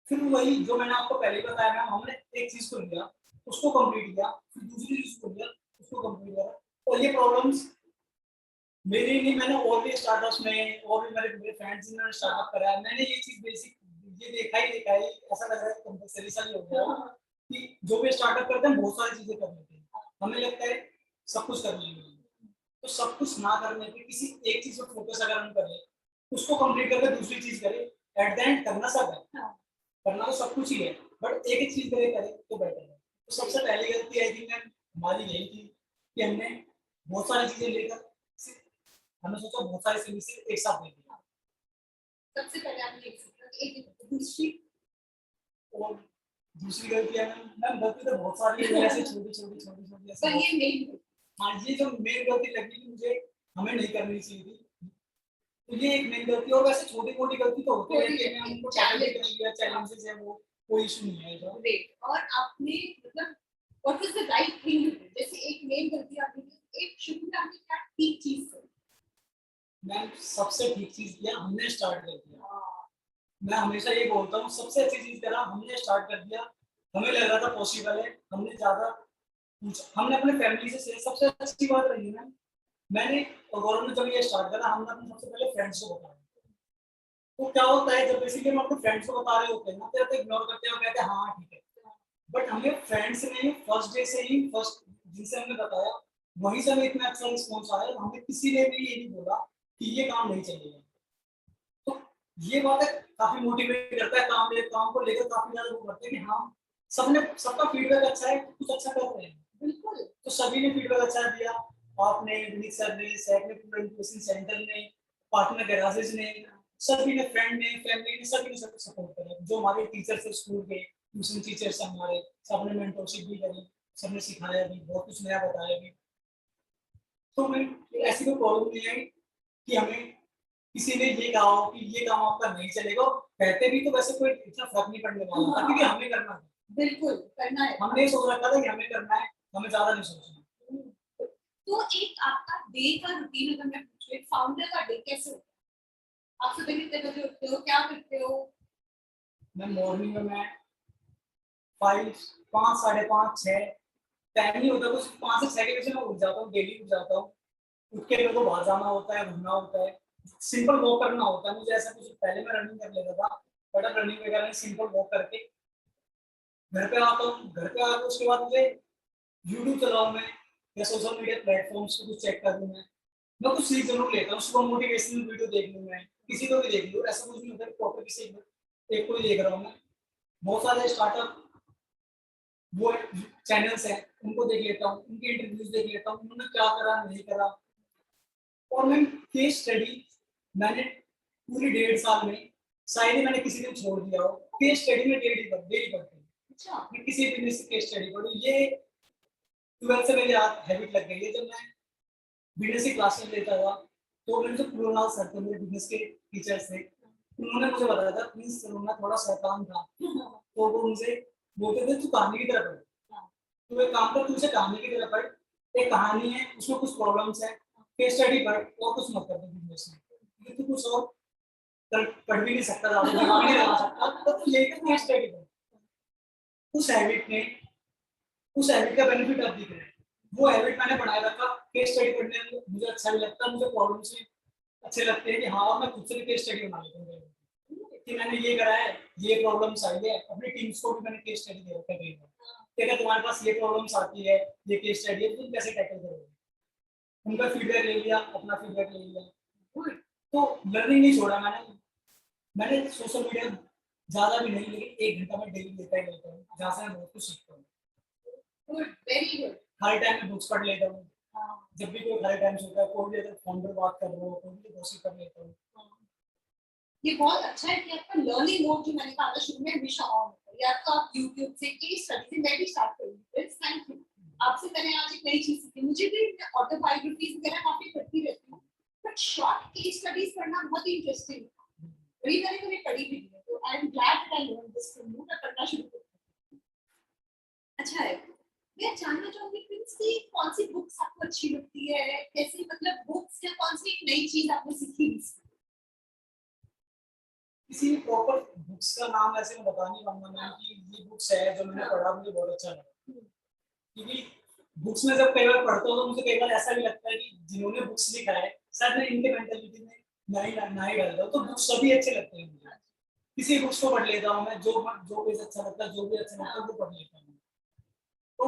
फिर वही जो मैंने आपको पहले ही बताया मैम, हमने एक चीज को लिया, उसको कंप्लीट किया, फिर दूसरी चीज को लिया, उसको कंप्लीट किया, और ये प्रॉब्लम्स मेरी नहीं, मैंने और भी स्टार्टअप्स में और भी मेरे फ्रेंड्स ने स्टार्टअप करा है, मैंने ये चीज बेसिक ये देखा ही ऐसा लग रहा है कंपलसरी सा ही हो गया कि जो भी स्टार्टअप करते हैं बहुत सारी चीजें कर लेते हैं, हमें लगता है सब कुछ कर लेंगे, तो सब कुछ ना करने पे किसी एक चीज पर फोकस अगर हम करें, उसको कंप्लीट करके दूसरी चीज करें, एट द एंड करना सब है, करना तो सब कुछ ही है, बट एक एक चीज करें तो बेटर है। तो सबसे पहली गलती आई थिंक हमारी यही थी कि हमने बहुत सारी चीजें लेकर हमने सोचा बहुत सारी सर्विसेज एक साथ ले लिया। सबसे पहले आपने एक दूसरी और दूसरी गलती है मैम गलती तो बहुत सारी है, ऐसे छोटी पर ये मेन हाँ ये जो मेन गलती लगी कि मुझे हमें नहीं करनी चाहिए थी, तो ये एक मेन गलती है। और वैसे छोटी मोटी गलती तो होती रहती है, मैं उनको टैकल Challenge. कर लिया, चैलेंजेस है वो कोई इशू नहीं है जो। ग्रेट। और आपने मतलब what is the right thing to do, जैसे एक मेन गलती आपने की, एक शुरू में आपने क्या ठीक चीज करी? मैं सबसे ठीक चीज किया, हमने स्टार्ट कर दिया। मैं हमेशा ये बोलता हूँ सबसे अच्छी चीज करा हमने, स्टार्ट कर दिया। हमें लग रहा था पॉसिबल है, हमने ज्यादा पूछा, हमने अपने फैमिली से सबसे अच्छी बात रही ना, मैंने और गौरव ने जब ये स्टार्ट करा, हमने अपने सबसे पहले फ्रेंड्स को बताया। तो क्या होता है जब बेसिकली हम अपने फ्रेंड्स को बता रहे होते हैं ना, तो इग्नोर करते हैं और कहते हैं हाँ ठीक है। बट हमें फ्रेंड्स ने फर्स्ट डे से ही, फर्स्ट जिनसे हमने बताया वहीं से हमें इतना अच्छा रिस्पॉन्स आया, हमें किसी ने भी ये नहीं बोला कि ये काम नहीं चलेगा। तो ये बात है, काफी मोटिवेट करता है, काम को लेकर काफी ज्यादा वो करते हैं कि हाँ सबने, सबका फीडबैक अच्छा है, कुछ अच्छा कर रहे हैं। बिल्कुल। तो सभी ने फीडबैक अच्छा दिया, आपने, विनीत सर ने, सैक ने, पूरा इंक्यूबेशन सेंटर ने, पार्टनर गैराजेस ने, सभी ने, फ्रेंड ने, फैमिली ने, सभी ने सब सपोर्ट करा। जो हमारे टीचर्स थे स्कूल के, ट्यूशन टीचर्स हमारे, सबने मेंटरशिप भी करी, सबने सिखाया भी, बहुत कुछ नया बताया भी। तो मैं ऐसी कोई प्रॉब्लम नहीं आई कि हमें किसी ने ये कहा हो कि ये काम आपका नहीं चलेगा। कहते भी तो वैसे कोई इतना फर्क नहीं पड़ने वाला था, क्योंकि हमें करना है। बिल्कुल करना है। हमने सोच रखा था कि हमें करना है, हमें ज्यादा नहीं सोचना। तो एक आपका डे का रूटीन अगर मैं पूछूं, एक फाउंडर का डे कैसे होता है? आप सुबह कितने बजे उठते हो, क्या करते हो? मैं मॉर्निंग में मैं 5, 5, 5:30, 6 टाइम नहीं होता, कुछ 5 से 6 के बीच में उठ जाता हूँ, डेली उठ जाता हूँ। उठ के मेरे को बाहर जाना होता है, घूमना होता है, सिंपल वॉक करना होता है मुझे। ऐसा कुछ पहले मैं रनिंग कर लेता था, बट अब रनिंग वगैरह नहीं, सिंपल वॉक करके घर पे आता हूँ। घर पे आकर उसके बाद मुझे यूट्यूब चलाऊँ मैं, या सोशल मीडिया प्लेटफॉर्म्स को कुछ चेक कर लूँ मैं कुछ सीख जरूर लेता हूँ। सुबह मोटिवेशनल वीडियो देख लूँ मैं, किसी को भी देख लूँ, ऐसा कुछ नहीं होता प्रॉपर किसी एक को ही देख रहा हूँ मैं। बहुत सारे स्टार्टअप वो चैनल्स हैं, उनको देख लेता हूँ, उनके इंटरव्यूज देख लेता हूँ, उन्होंने क्या करा नहीं करा। और मैं केस स्टडी, मैंने पूरी 1.5 साल में शायद ही मैंने किसी दिन छोड़ दिया हो। केस स्टडी में डेली पढ़ती हूँ। अच्छा। मैं किसी बिजनेस की केस स्टडी पढ़ूँ, ये 12th से मेरी हैबिट लग गई है। जब मैं बिजनेस की क्लासेस लेता था, तो मेरे जो पुराना सर थे, मेरे बिजनेस के टीचर्स थे, उन्होंने मुझे बताया था प्लीज सर, मैं थोड़ा शैतान था, तो वो उनसे बोलते थे तू कहानी की तरह पढ़, तू एक काम कर, तू उसे कहानी की तरह पढ़, एक कहानी है उसमें कुछ प्रॉब्लम्स है, केस स्टडी पढ़ और कुछ मत कर दे बिजनेस में, क्योंकि तू कुछ और पढ़ भी नहीं सकता, ज्यादा दिमाग नहीं लगा सकता, तो तू लेकर केस स्टडी पढ़। उस हैबिट ने, उस हैबिट का बेनिफिट अब दिख रहा है। वो हैबिट मैंने बनाए रखा, केस स्टडी पढ़ने में मुझे अच्छा भी लगता है, मुझे प्रॉब्लम्स भी अच्छे लगते हैं कि हाँ मैं खुद से भी केस स्टडी बना लेता हूँ कि मैंने ये करा है, ये प्रॉब्लम्स आई है। अपनी टीम्स को भी मैंने केस स्टडी दे रखा है कई बार कि अगर तुम्हारे पास ये प्रॉब्लम्स आती है, ये केस स्टडी है, तुम कैसे टैकल करोगे। उनका फीडबैक ले लिया, अपना फीडबैक ले लिया, तो लर्निंग नहीं छोड़ा मैंने। मैंने सोशल मीडिया ज्यादा भी नहीं, लेकिन 1 घंटा मैं डेली लेता ही रहता हूँ, जहाँ से मैं बहुत कुछ सीखता हूँ। Good, very good. हर टाइम में बुक्स पढ़ लेता हूँ, जब भी कोई हर टाइम होता है, कोई भी अगर फोन पर बात कर रहा हो, कोई भी गॉसिप कर लेता हूँ। ये बहुत अच्छा है कि आपका लर्निंग मोड जो मैंने कहा था शुरू में हमेशा ऑन होता है, या तो आप YouTube से केस स्टडी से, मैं भी स्टार्ट करूंगी। थैंक यू, आपसे मैंने आज एक नई चीज सीखी। मुझे भी ऑटोबायोग्राफीज वगैरह काफी पढ़ती रहती हूँ, बट शॉर्ट केस स्टडीज पढ़ना बहुत ही इंटरेस्टिंग है। वही मैंने कभी पढ़ी भी नहीं है, तो I am glad that I learn this from you. मैं पढ़ना शुरू करूंगी। अच्छा है। मैं जानना चाहूंगी प्रिंस की कौन सी बुक्स आपको अच्छी लगती है, कैसे मतलब बुक्स या कौन सी नई चीज आपने सीखी? किसी भी प्रॉपर बुक्स का नाम ऐसे मैं बता नहीं पाऊंगा मैम कि ये बुक्स है जो मैंने पढ़ा, मुझे बहुत अच्छा लगा। क्योंकि बुक्स में जब कई बार पढ़ता हूँ तो मुझे कई बार ऐसा भी लगता है कि जिन्होंने बुक्स लिखा है शायद मैं इनके मेंटालिटी में ना ही डालता हूँ, तो बुक्स सभी अच्छे लगते हैं मुझे। किसी बुक्स को पढ़ लेता हूँ मैं, जो पेज अच्छा लगता है, जो भी अच्छा लगता है वो पढ़ लेता हूँ। तो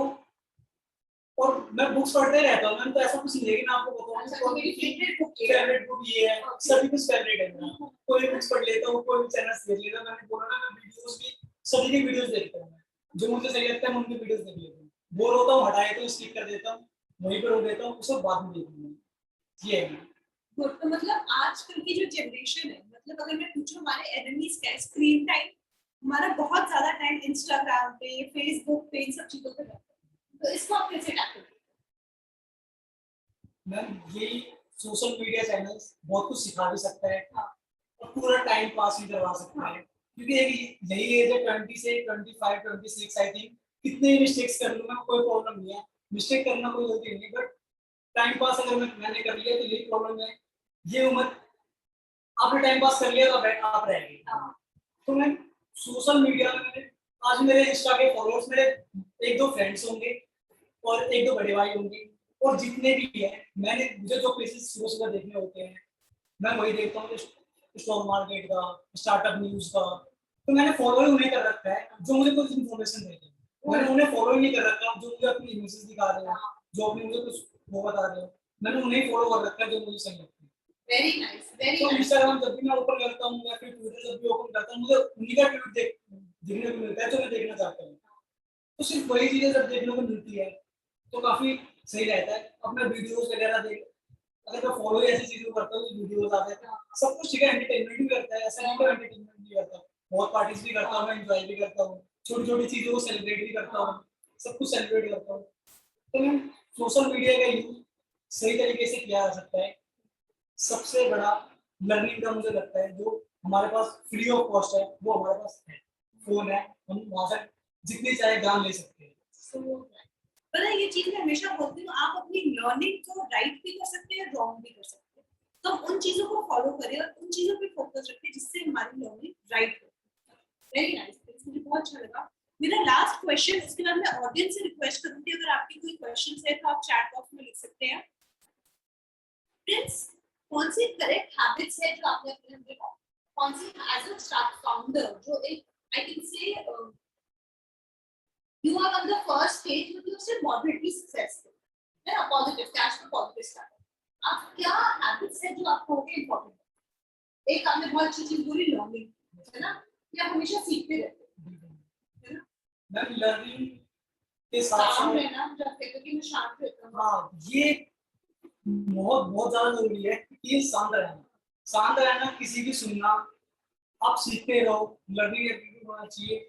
और मैं बुक्स पढ़ते रहता हूँ, मैंने तो ऐसा कुछ नहीं है कि मैं आपको बताऊँ मेरी फेवरेट बुक ये है, सभी कुछ फेवरेट है मेरा। कोई बुक्स पढ़ लेता हूँ, कोई चैनल्स देख लेता हूँ। मैंने बोला ना, मैं वीडियोस भी सभी के वीडियोस देखता हूँ, जो मुझे सही लगता है मैं उनके वीडियोस देख लेता हूँ। बोर होता हूँ हटाए तो स्किप कर देता हूँ, वहीं पर रोक देता हूँ, उसको बाद में देखूंगा। ये है गुड। तो मतलब आजकल की जो जनरेशन है, मतलब अगर मैं पूछूं हमारे एनिमीज क्या है, स्क्रीन टाइम, हमारा बहुत ज्यादा टाइम इंस्टाग्राम पे, फेसबुक पे, इन सब चीजों पे जाता है, तो इसको आप कैसे टैकल करते मैम। यही सोशल मीडिया चैनल्स बहुत कुछ सिखा भी सकता है हाँ। और पूरा टाइम पास भी करवा सकता है, क्योंकि एक यही एज है 20 से 25 26 आई थिंक, कितने मिस्टेक्स कर लूँ मैं, कोई प्रॉब्लम नहीं है, मिस्टेक करना कोई गलती नहीं है, बट टाइम पास अगर मैंने कर लिया तो यही प्रॉब्लम है, ये उम्र आपने टाइम पास कर लिया तो आप रह गए। हाँ। तो मैं सोशल मीडिया में आज मेरे इंस्टा के फॉलोअर्स मेरे एक दो फ्रेंड्स होंगे और एक दो बड़े भाई होंगे, और जितने भी है मैंने मुझे जो प्लेसेस सुबह सुबह देखने होते हैं मैं वही देखता हूँ, स्टॉक मार्केट का, स्टार्टअप न्यूज का, तो मैंने फॉलो ही उन्हें कर रखा है जो मुझे कुछ इन्फॉर्मेशन देते हैं। मैंने उन्हें फॉलो ही नहीं कर रखा जो मुझे अपनी इमेजेस दिखा रहे हैं, जो अपनी मुझे कुछ वो बता रहे हैं, मैंने उन्हें फॉलो कर रखा है जो मुझे सही लगता है। वेरी नाइस, वेरी तो नाइस। इंस्टाग्राम जब भी मैं ओपन करता हूँ या फिर ट्विटर जब भी ओपन करता हूँ मुझे उन्हीं का ट्वीट देखने को मिलता है जो मैं देखना चाहता हूँ, तो सिर्फ वही चीजें जब देखने को मिलती है तो काफी सही रहता है। अपना वीडियोस वगैरह देख, अगर मैं फॉलो ऐसी चीजों को करता हूँ तो वीडियोस आते हैं, सब कुछ ठीक है, एंटरटेनमेंट भी करता है, ऐसा नहीं कि एंटरटेनमेंट नहीं करता, बहुत पार्टीज भी करता हूँ, मैं एंजॉय भी करता हूँ, छोटी छोटी चीजों को सेलिब्रेट भी करता हूँ, सब कुछ सेलिब्रेट करता हूँ। तो मैं सोशल मीडिया का यूज सही तरीके से किया जा सकता है। सबसे बड़ा लर्निंग का मुझे लगता है जो हमारे पास फ्री ऑफ कॉस्ट है वो हमारे पास है, फोन है, हम वहां से जितनी चाहे ज्ञान ले सकते हैं। पता है ये चीज मैं हमेशा बोलती हूँ, आप अपनी लर्निंग को राइट भी कर सकते हैं, रॉन्ग भी कर सकते हैं, तो हम उन चीजों को फॉलो करें और उन चीजों पे फोकस रखें जिससे हमारी लर्निंग राइट हो। वेरी नाइस, मुझे बहुत अच्छा लगा। मेरा लास्ट क्वेश्चन, उसके बाद मैं ऑडियंस से रिक्वेस्ट करूंगी अगर आपकी कोई क्वेश्चन है तो आप चैट बॉक्स में लिख सकते हैं। प्रिंस, कौन सी करेक्ट हैबिट्स है जो आपने अपने अंदर डाली, कौन सी एज अ स्टार्ट फाउंडर जो एक I can say you are on the first stage but you're still moderately successful, है ना, positive cash flow positive start. आप क्या हैबिट्स है जो आपको इम्पोर्टेंट है? एक आपने बहुत अच्छी चीज बोली, लर्निंग, है ना, या हमेशा सीखते रहते हैं, है ना, मैं लर्निंग के साथ काम साथ रहना, जब कहते हैं कि मैं शांत रहता हूँ। हाँ, ये बहुत बहुत ज्यादा जरूरी है कि शांत रहना, शांत रहना, किसी की सुनना, आप सीखते रहो, लर्निंग एटीट्यूड होना चाहिए,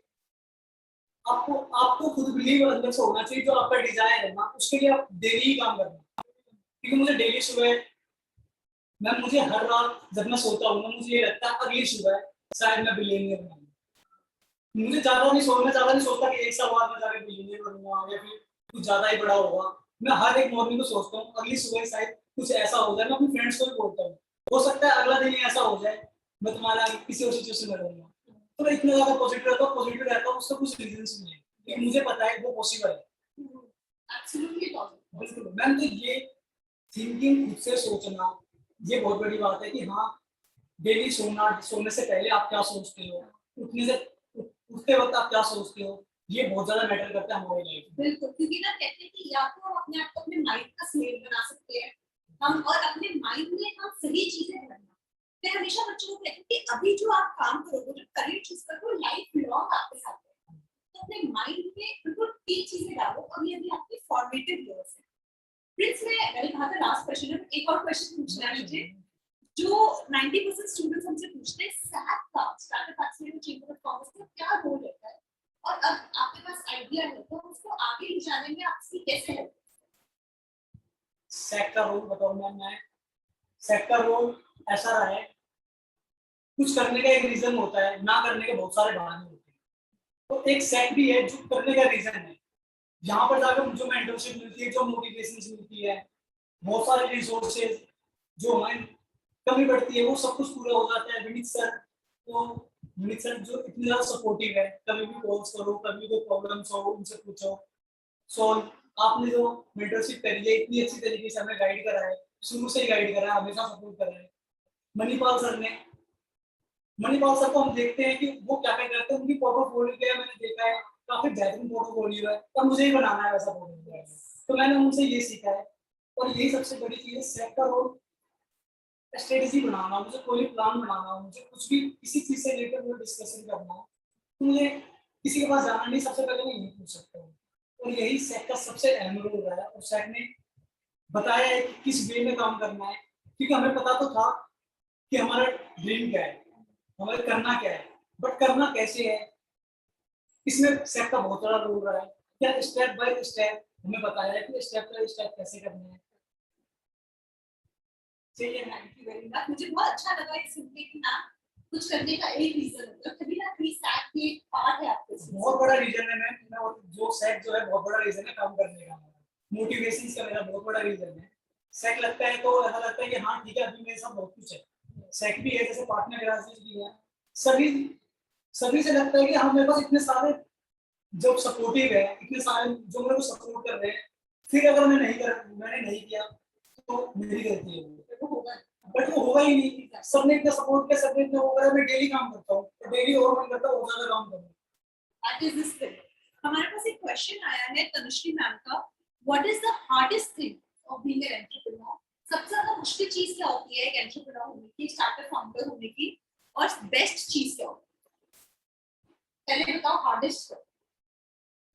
आपको आपको खुद बिलीव अंदर से होना चाहिए, जो आपका डिजायर है ना उसके लिए आप डेली ही काम करना। क्योंकि मुझे डेली सुबह मुझे हर रात जब मैं सोता हूँ ना मुझे ये लगता है अगली सुबह शायद मैं बिलियनियर बनूंगा। मुझे ज्यादा नहीं सोचता कि एक साल बाद मैं जाके बिलियनियर बनूंगा या फिर कुछ ज्यादा ही बड़ा होगा। मैं हर एक मॉर्निंग को सोचता हूँ अगली सुबह शायद कुछ ऐसा हो जाए। मैं अपने फ्रेंड्स को भी बोलता हूँ हो सकता है अगला दिन ही ऐसा हो जाए मैं तुम्हारा किसी और सिचुएशन में रहूंगा। तो मैं इतना ज्यादा पॉजिटिव रहता हूँ उसका कुछ रीजंस नहीं है लेकिन मुझे पता है वो पॉसिबल है। Absolutely positive. बिल्कुल मैम, तो ये थिंकिंग खुद से सोचना ये बहुत बड़ी बात है कि हाँ डेली सोने से पहले आप क्या सोचते हो, उठने से उठते वक्त आप क्या सोचते हो, ये बहुत ज्यादा मैटर करता है हमारी लाइफ में। बिल्कुल, क्योंकि ना कहते हैं कि या तो हम अपने आप को अपने माइंड का स्लेव बना सकते हैं हम, और अपने माइंड में हम सही चीजें भरना। मैं हमेशा बच्चों को कहती हूँ कि अभी जो आप काम करोगे, जो करियर चूज करोगे, लाइफ लॉन्ग आपके साथ है, तो अपने माइंड में बिल्कुल ठीक चीजें डालो और ये भी आपके फॉर्मेटिव इयर्स है। प्रिंस, मैंने कहा था लास्ट क्वेश्चन है, एक और क्वेश्चन पूछना है मुझे जो 90% स्टूडेंट्स हमसे पूछते हैं, सैट का, startup accelerator chamber of commerce का क्या रोल रहता है, और अब आपके पास आइडिया है तो उसको आगे ले जाने में आपकी कैसे हेल्प? सेट का रोल बताऊं मैं सेट का रोल ऐसा रहा है, कुछ करने का एक रीजन होता है, ना करने के बहुत सारे बहाने होते हैं, तो एक सेट भी है जो करने का रीजन है। यहाँ पर जाकर जो मेंटरशिप मिलती है, जो मोटिवेशन मिलती है, बहुत सारे रिसोर्सेज जो हमारी कमी पड़ती है वो सब कुछ पूरा हो जाता है। विनीत सर जो इतनी ज्यादा सपोर्टिव है, कभी भी कॉल्स करो, कभी कोई प्रॉब्लम्स हो उनसे पूछो सॉल्व। आपने जो मेंटरशिप करी है इतनी अच्छी तरीके से हमें गाइड करा है, शुरू से ही गाइड करा है, हमेशा सपोर्ट करा है। मणिपाल सर ने मणिपाल सर को हम देखते हैं कि वो क्या क्या करते हैं, उनकी पोर्टफोलियो क्या है मैंने देखा है, काफी बेहतरीन पोर्टफोलियो है और मुझे ही बनाना है वैसा पोर्टफोलियो, तो मैंने उनसे ये सीखा है। और यही सबसे बड़ी चीज है, सेट का रोल स्ट्रेटेजी बनाना, मुझे कोई प्लान बनाना, मुझे कुछ भी किसी चीज से रिलेटेड मुझे डिस्कशन करना है तो मुझे किसी के पास जाना नहीं, सबसे पहले मैं यही पूछ सकता हूँ। और यही सेट का सबसे अहम रोल रहा है और सेट ने बताया है कि किस वे में काम करना है, क्योंकि हमें पता तो था कि हमारा ड्रीम क्या है, हमें करना क्या है, बट करना कैसे है इसमें सेट का बहुत बड़ा रोल रहा है। क्या स्टेप बाय स्टेप हमें बताया है कि स्टेप बाय स्टेप कैसे करना है। चलिए, थैंक यू वेरी मच। मुझे बहुत अच्छा लगा ये सुन के कि ना कुछ करने का एक रीजन होता है, कभी ना कभी सैक की एक पार्ट है आपके साथ। बहुत बड़ा रीजन है मैं और जो सेक जो है बहुत बड़ा रीजन है काम करने का, मोटिवेशन का मेरा बहुत बड़ा रीजन है। सेक लगता है तो ऐसा लगता है कि हाँ ठीक है अभी मेरे साथ बहुत कुछ है। सेक भी है जैसे पार्टनर क्लासेस भी है, सभी सभी से लगता है कि हाँ मेरे पास इतने सारे जो सपोर्टिव है, इतने सारे जो मेरे को सपोर्ट कर रहे हैं, फिर अगर मैंने नहीं किया तो मेरी गलती है वो होगा, बट वो होगा ही नहीं। सबने इतना सपोर्ट किया, सबने इतना वो करा, मैं डेली काम करता हूँ तो डेली और मन करता है और ज्यादा काम करूँ। That is the spirit. हमारे पास एक क्वेश्चन आया है तनुश्री मैम का, what is the hardest thing of being an entrepreneur? सबसे ज्यादा मुश्किल चीज क्या होती है एक एंटरप्रेन्योर होने की, स्टार्टअप फाउंडर होने की, और बेस्ट चीज क्या होती है? पहले बताओ हार्डेस्ट,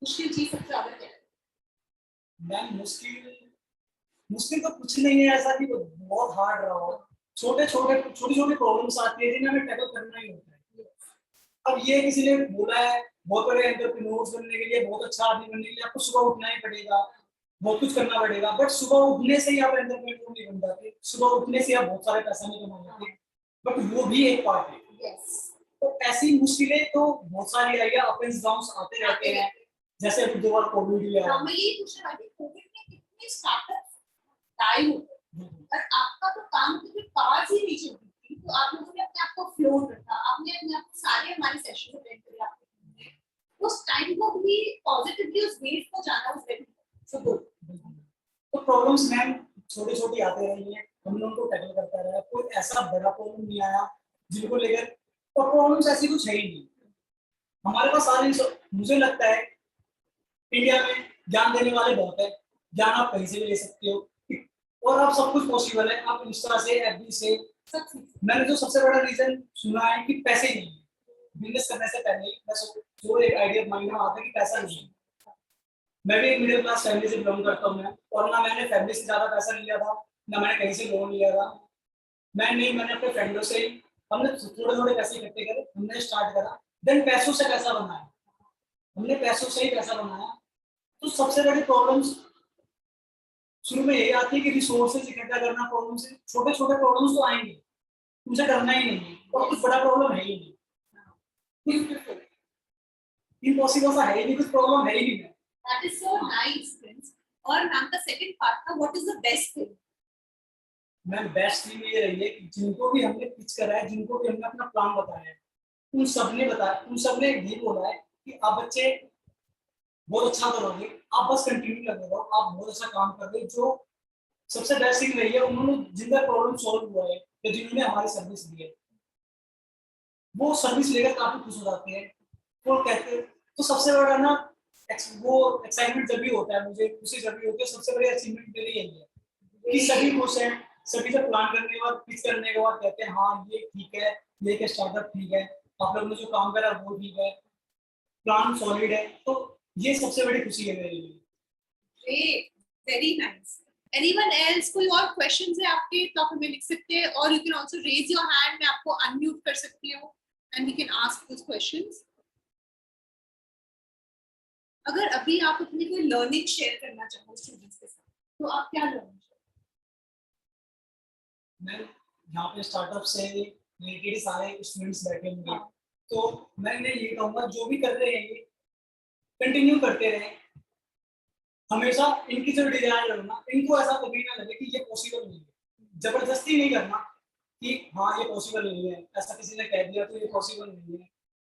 मुश्किल चीज सबसे ज्यादा क्या है? मैम मुश्किल मुश्किल तो कुछ नहीं है ऐसा कि बहुत हार्ड रहा हो। छोटी छोटी प्रॉब्लम्स आती है जिन्हें हमें टैकल करना ही होता है। अब ये किसी ने बोला है बहुत बड़े एंटरप्रेन्योर्स बनने के लिए, बहुत अच्छा आदमी बनने के लिए आपको सुबह उठना ही पड़ेगा, बहुत कुछ करना पड़ेगा, बट सुबह उठने से ही आप एंटरप्रेन्योर नहीं बन जाते, सुबह उठने से आप बहुत सारे पैसा नहीं कमा जाते, बट वो भी एक पार्ट है। तो ऐसी मुश्किलें तो बहुत सारी आई है, अप एंड डाउन्स आते रहते हैं। जैसे अभी 2 बार कोविड भी आया, मैं ये पूछ रहा था कोविड में कितने स्टार्टअप टाइम और आपका तो काम की पास ही नहीं चलती थी, तो आप लोगों ने अपने आप को फ्लोट रखा, आपने अपने आप को सारे हमारे सेशन अटेंड करे, आपने उस टाइम को भी पॉजिटिवली उस वेव को जाना, उस वेव सो गुड। तो प्रॉब्लम्स मैम छोटी छोटी आते रही है, हम लोगों को टैकल करता रहा, कोई ऐसा बड़ा प्रॉब्लम नहीं आया जिनको लेकर, तो प्रॉब्लम्स ऐसी कुछ है ही नहीं हमारे पास सारे। मुझे लगता है इंडिया में ज्ञान देने वाले बहुत है, ज्ञान आप कहीं से भी ले सकते हो और आप सब कुछ पॉसिबल है, आप इंस्टा से एफबी से सब। मैंने जो सबसे बड़ा रीजन सुना है कि पैसे नहीं है, बिजनेस करने से पहले ही जो एक आइडिया माइंड में आता है कि पैसा नहीं है। मैं भी एक मिडिल क्लास फैमिली से बिलोंग करता हूँ मैं, और ना मैंने फैमिली से ज्यादा पैसा लिया था, ना मैंने कहीं से लोन लिया था। मैंने अपने फ्रेंडों से ही, हमने थोड़े थोड़े पैसे इकट्ठे करे, हमने स्टार्ट करा, देन पैसों से पैसा बनाया, हमने पैसों से ही पैसा बनाया। तो सबसे बड़ी प्रॉब्लम्स शुरू में यही आती है कि रिसोर्सेज इकट्ठा करना, प्रॉब्लम से छोटे छोटे प्रॉब्लम्स तो आएंगे, तुमसे डरना ही नहीं है, और कुछ बड़ा प्रॉब्लम है ही नहीं, इम्पॉसिबल सा है ही नहीं, कुछ प्रॉब्लम है ही नहीं। That is so nice, Prince. और मैम का सेकंड पार्ट था, what is the best thing? Ma'am best thing ये रही है कि जिनको भी हमने पिच करा है, जिनको भी हमने अपना प्लान बताया है, उन सबने यही बोला है कि आप बच्चे बहुत अच्छा करोगे, आप बस कंटिन्यू लगे रहो, आप बहुत अच्छा काम कर रहे हो। जो सबसे बेस्ट थिंग रही है, उन्होंने जिनका प्रॉब्लम सॉल्व हुआ है या जिन्होंने हमारी सर्विस दी है, वो सर्विस लेकर काफी खुश हो जाते हैं। वो कहते हैं, तो सबसे बड़ा ना वो एक्साइटमेंट जब भी होता है, मुझे खुशी जब भी होती है, सबसे बड़ी अचीवमेंट मेरी यही है कि सभी खुश हैं, सभी जब प्लान करने के बाद, पिच करने के बाद कहते हैं हाँ ये ठीक है, ये एक स्टार्टअप ठीक है, आप लोगों ने जो काम करा वो ठीक है, प्लान सॉलिड है, तो ये सबसे बड़ी खुशी है मेरे लिए। Great, very nice. Anyone else कोई और questions है आपके तो आप हमें लिख सकते हैं, और you can also raise your hand, मैं आपको unmute कर सकती हूँ and we can ask those questions. अगर अभी आप अपनी कोई लर्निंग शेयर करना चाहो स्टूडेंट्स के साथ, तो आप क्या लर्निंग? मैं यहाँ पे स्टार्टअप से रिलेटेड सारे स्टूडेंट्स बैठे होंगे, तो मैं ये कहूँगा जो भी कर रहे हैं ये कंटिन्यू करते रहे, हमेशा इनकी जो डिजायर है ना, इनको ऐसा कभी ना लगे कि ये पॉसिबल नहीं है, जबरदस्ती नहीं करना कि हाँ ये पॉसिबल नहीं है, ऐसा किसी ने कह दिया तो ये पॉसिबल नहीं है,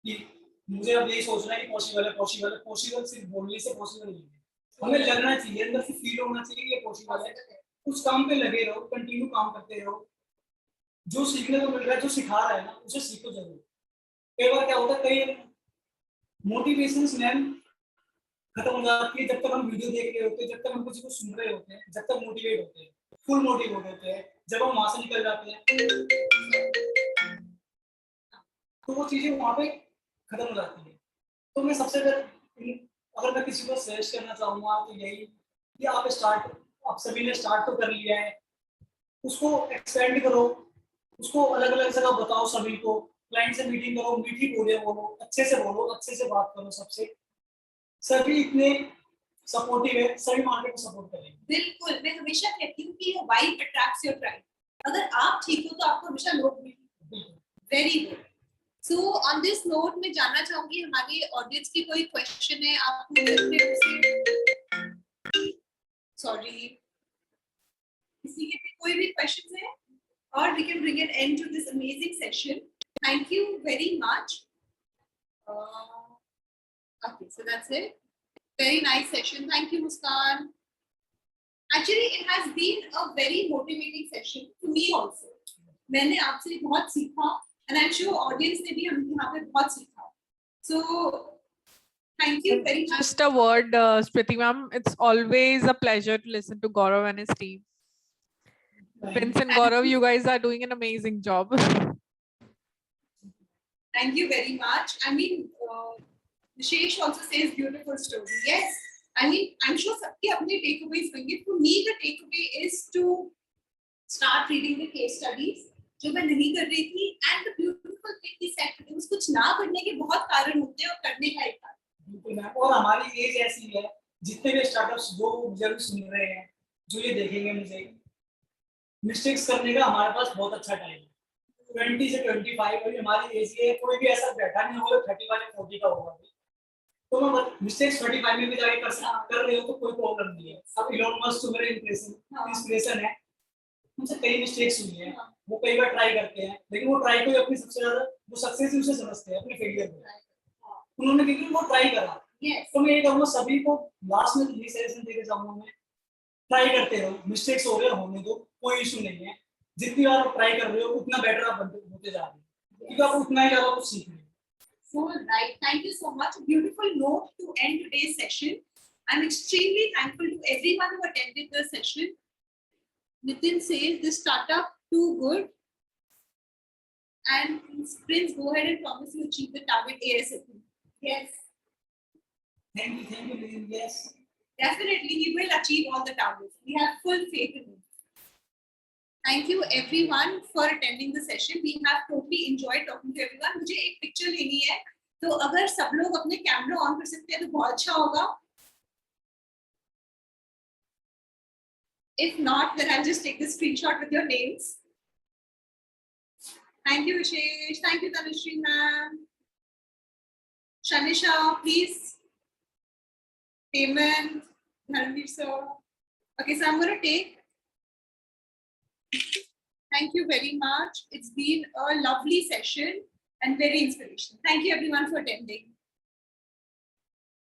कि मुझे अब यही सोचना है कि पॉसिबल सिर्फ बोलने से पॉसिबल नहीं है, हमें लगना चाहिए, अंदर से फील होना चाहिए कि ये पॉसिबल है। उस काम पे लगे रहो, कंटिन्यू काम करते रहो, जो सीखने को मिल रहा है, जो सिखा रहा है ना, उसे सीखो जरूर। कई बार क्या होता है, कई मोटिवेशंस मैम खत्म हो जाती है जब तक हम वीडियो देख रहे होते हैं, जब तक हम किसी को सुन रहे होते हैं, जब तक मोटिवेट होते हैं, फुल मोटिवेट होते हैं, जब हम वहां से निकल जाते हैं तो वो चीजें वहां पे खत्म हो जाती है। तो मैं सबसे पहले अगर मैं किसी को सजेस्ट करना चाहूंगा तो यही कि आप सभी ने स्टार्ट तो कर लिया है, उसको एक्सपेंड करो, उसको अलग अलग जगह बताओ, सभी को क्लाइंट से मीटिंग करो, मीठी बोलियां बोलो, अच्छे से बात करो सबसे, सभी इतने सपोर्टिव है, सभी मार्केट को सपोर्ट करेंगे। बिल्कुल, मैं हमेशा कहती हूँ कि your vibe attracts your tribe. अगर आप ठीक हो तो आपको हमेशा नोट मिलेगी। Very good. So on this note मैं जानना चाहूंगी हमारी ऑडियंस की कोई क्वेश्चन है आपको? सॉरी, किसी के भी कोई भी क्वेश्चन है, और we can bring an end to this amazing session. Thank you very much. Okay, so that's it. Very nice session. Thank you, Muskan. Actually, it has been a very motivating session to me also. मैंने आपसे बहुत सीखा, and I'm sure audience ने भी हम यहाँ पे बहुत सीखा. So, thank you very much. Just a word, Smriti ma'am, it's always a pleasure to listen to Gaurav and his team. Prince and Gaurav, you guys are doing an amazing job. Thank you very much. I mean, Vishesh also says beautiful story. Yes. I mean, I'm sure सबके अपने takeaways होंगे. For me, the takeaway is to start reading the case studies, जो मैं नहीं कर रही थी, and the beautiful thing is that कुछ ना करने के बहुत कारण होते हैं और करने का एक कारण. बिल्कुल मैम, और हमारी एज ऐसी है, जितने भी स्टार्टअप्स जो जरूर सुन रहे हैं, जो ये देखेंगे, मुझे मिस्टेक्स करने का हमारे पास बहुत अच्छा टाइम है. 20 से 25 अभी हमारी एज है, कोई भी ऐसा बैठा नहीं होगा 35 या 40 का होगा. तो मैं मिस्टेक्स 35 में भी जाके कर रहे हो तो कोई प्रॉब्लम नहीं है. अब इलोन मस्क तो मेरे इंस्पिरेशन है. उनसे कई मिस्टेक्स हुई हैं, वो कई बार ट्राई करते हैं, लेकिन वो ट्राई को अपनी सबसे ज्यादा वो सक्सेस ही उसे समझते हैं, अपने फेलियर को. उन्होंने क्योंकि वो ट्राई करा. तो मैं ये कहूँगा सभी को लास्ट में यही सजेशन देके जाऊंगा मैं, ट्राई करते रहो, मिस्टेक्स हो रहे होने दो, कोई इशू नहीं है. जितनी बार आप ट्राई कर रहे हो उतना बेटर आप होते जा रहे हो, क्योंकि आप उतना ही ज्यादा कुछ सीख रहे हो. So right, thank you so much. A beautiful note to end today's session. I'm extremely thankful to everyone who attended the session. Nitin says this startup too good, and Prince, go ahead and promise you achieve the target ASAP. Yes. Thank you, Lynn. Yes. Definitely, he will achieve all the targets. We have full faith in him. Thank you everyone for attending the session. We have totally enjoyed talking to everyone. मुझे एक पिक्चर लेनी है, तो अगर सब लोग अपने कैमरा ऑन कर सकते हैं तो बहुत अच्छा होगा. If not, then I'll just take the screenshot with your names. Thank you, Vishesh. Thank you, Tanushree ma'am. Shanisha, please. Hemant, Dharanveer sir. Okay, so I'm going to take. Thank you very much. It's been a lovely session and very inspirational. Thank you everyone for attending.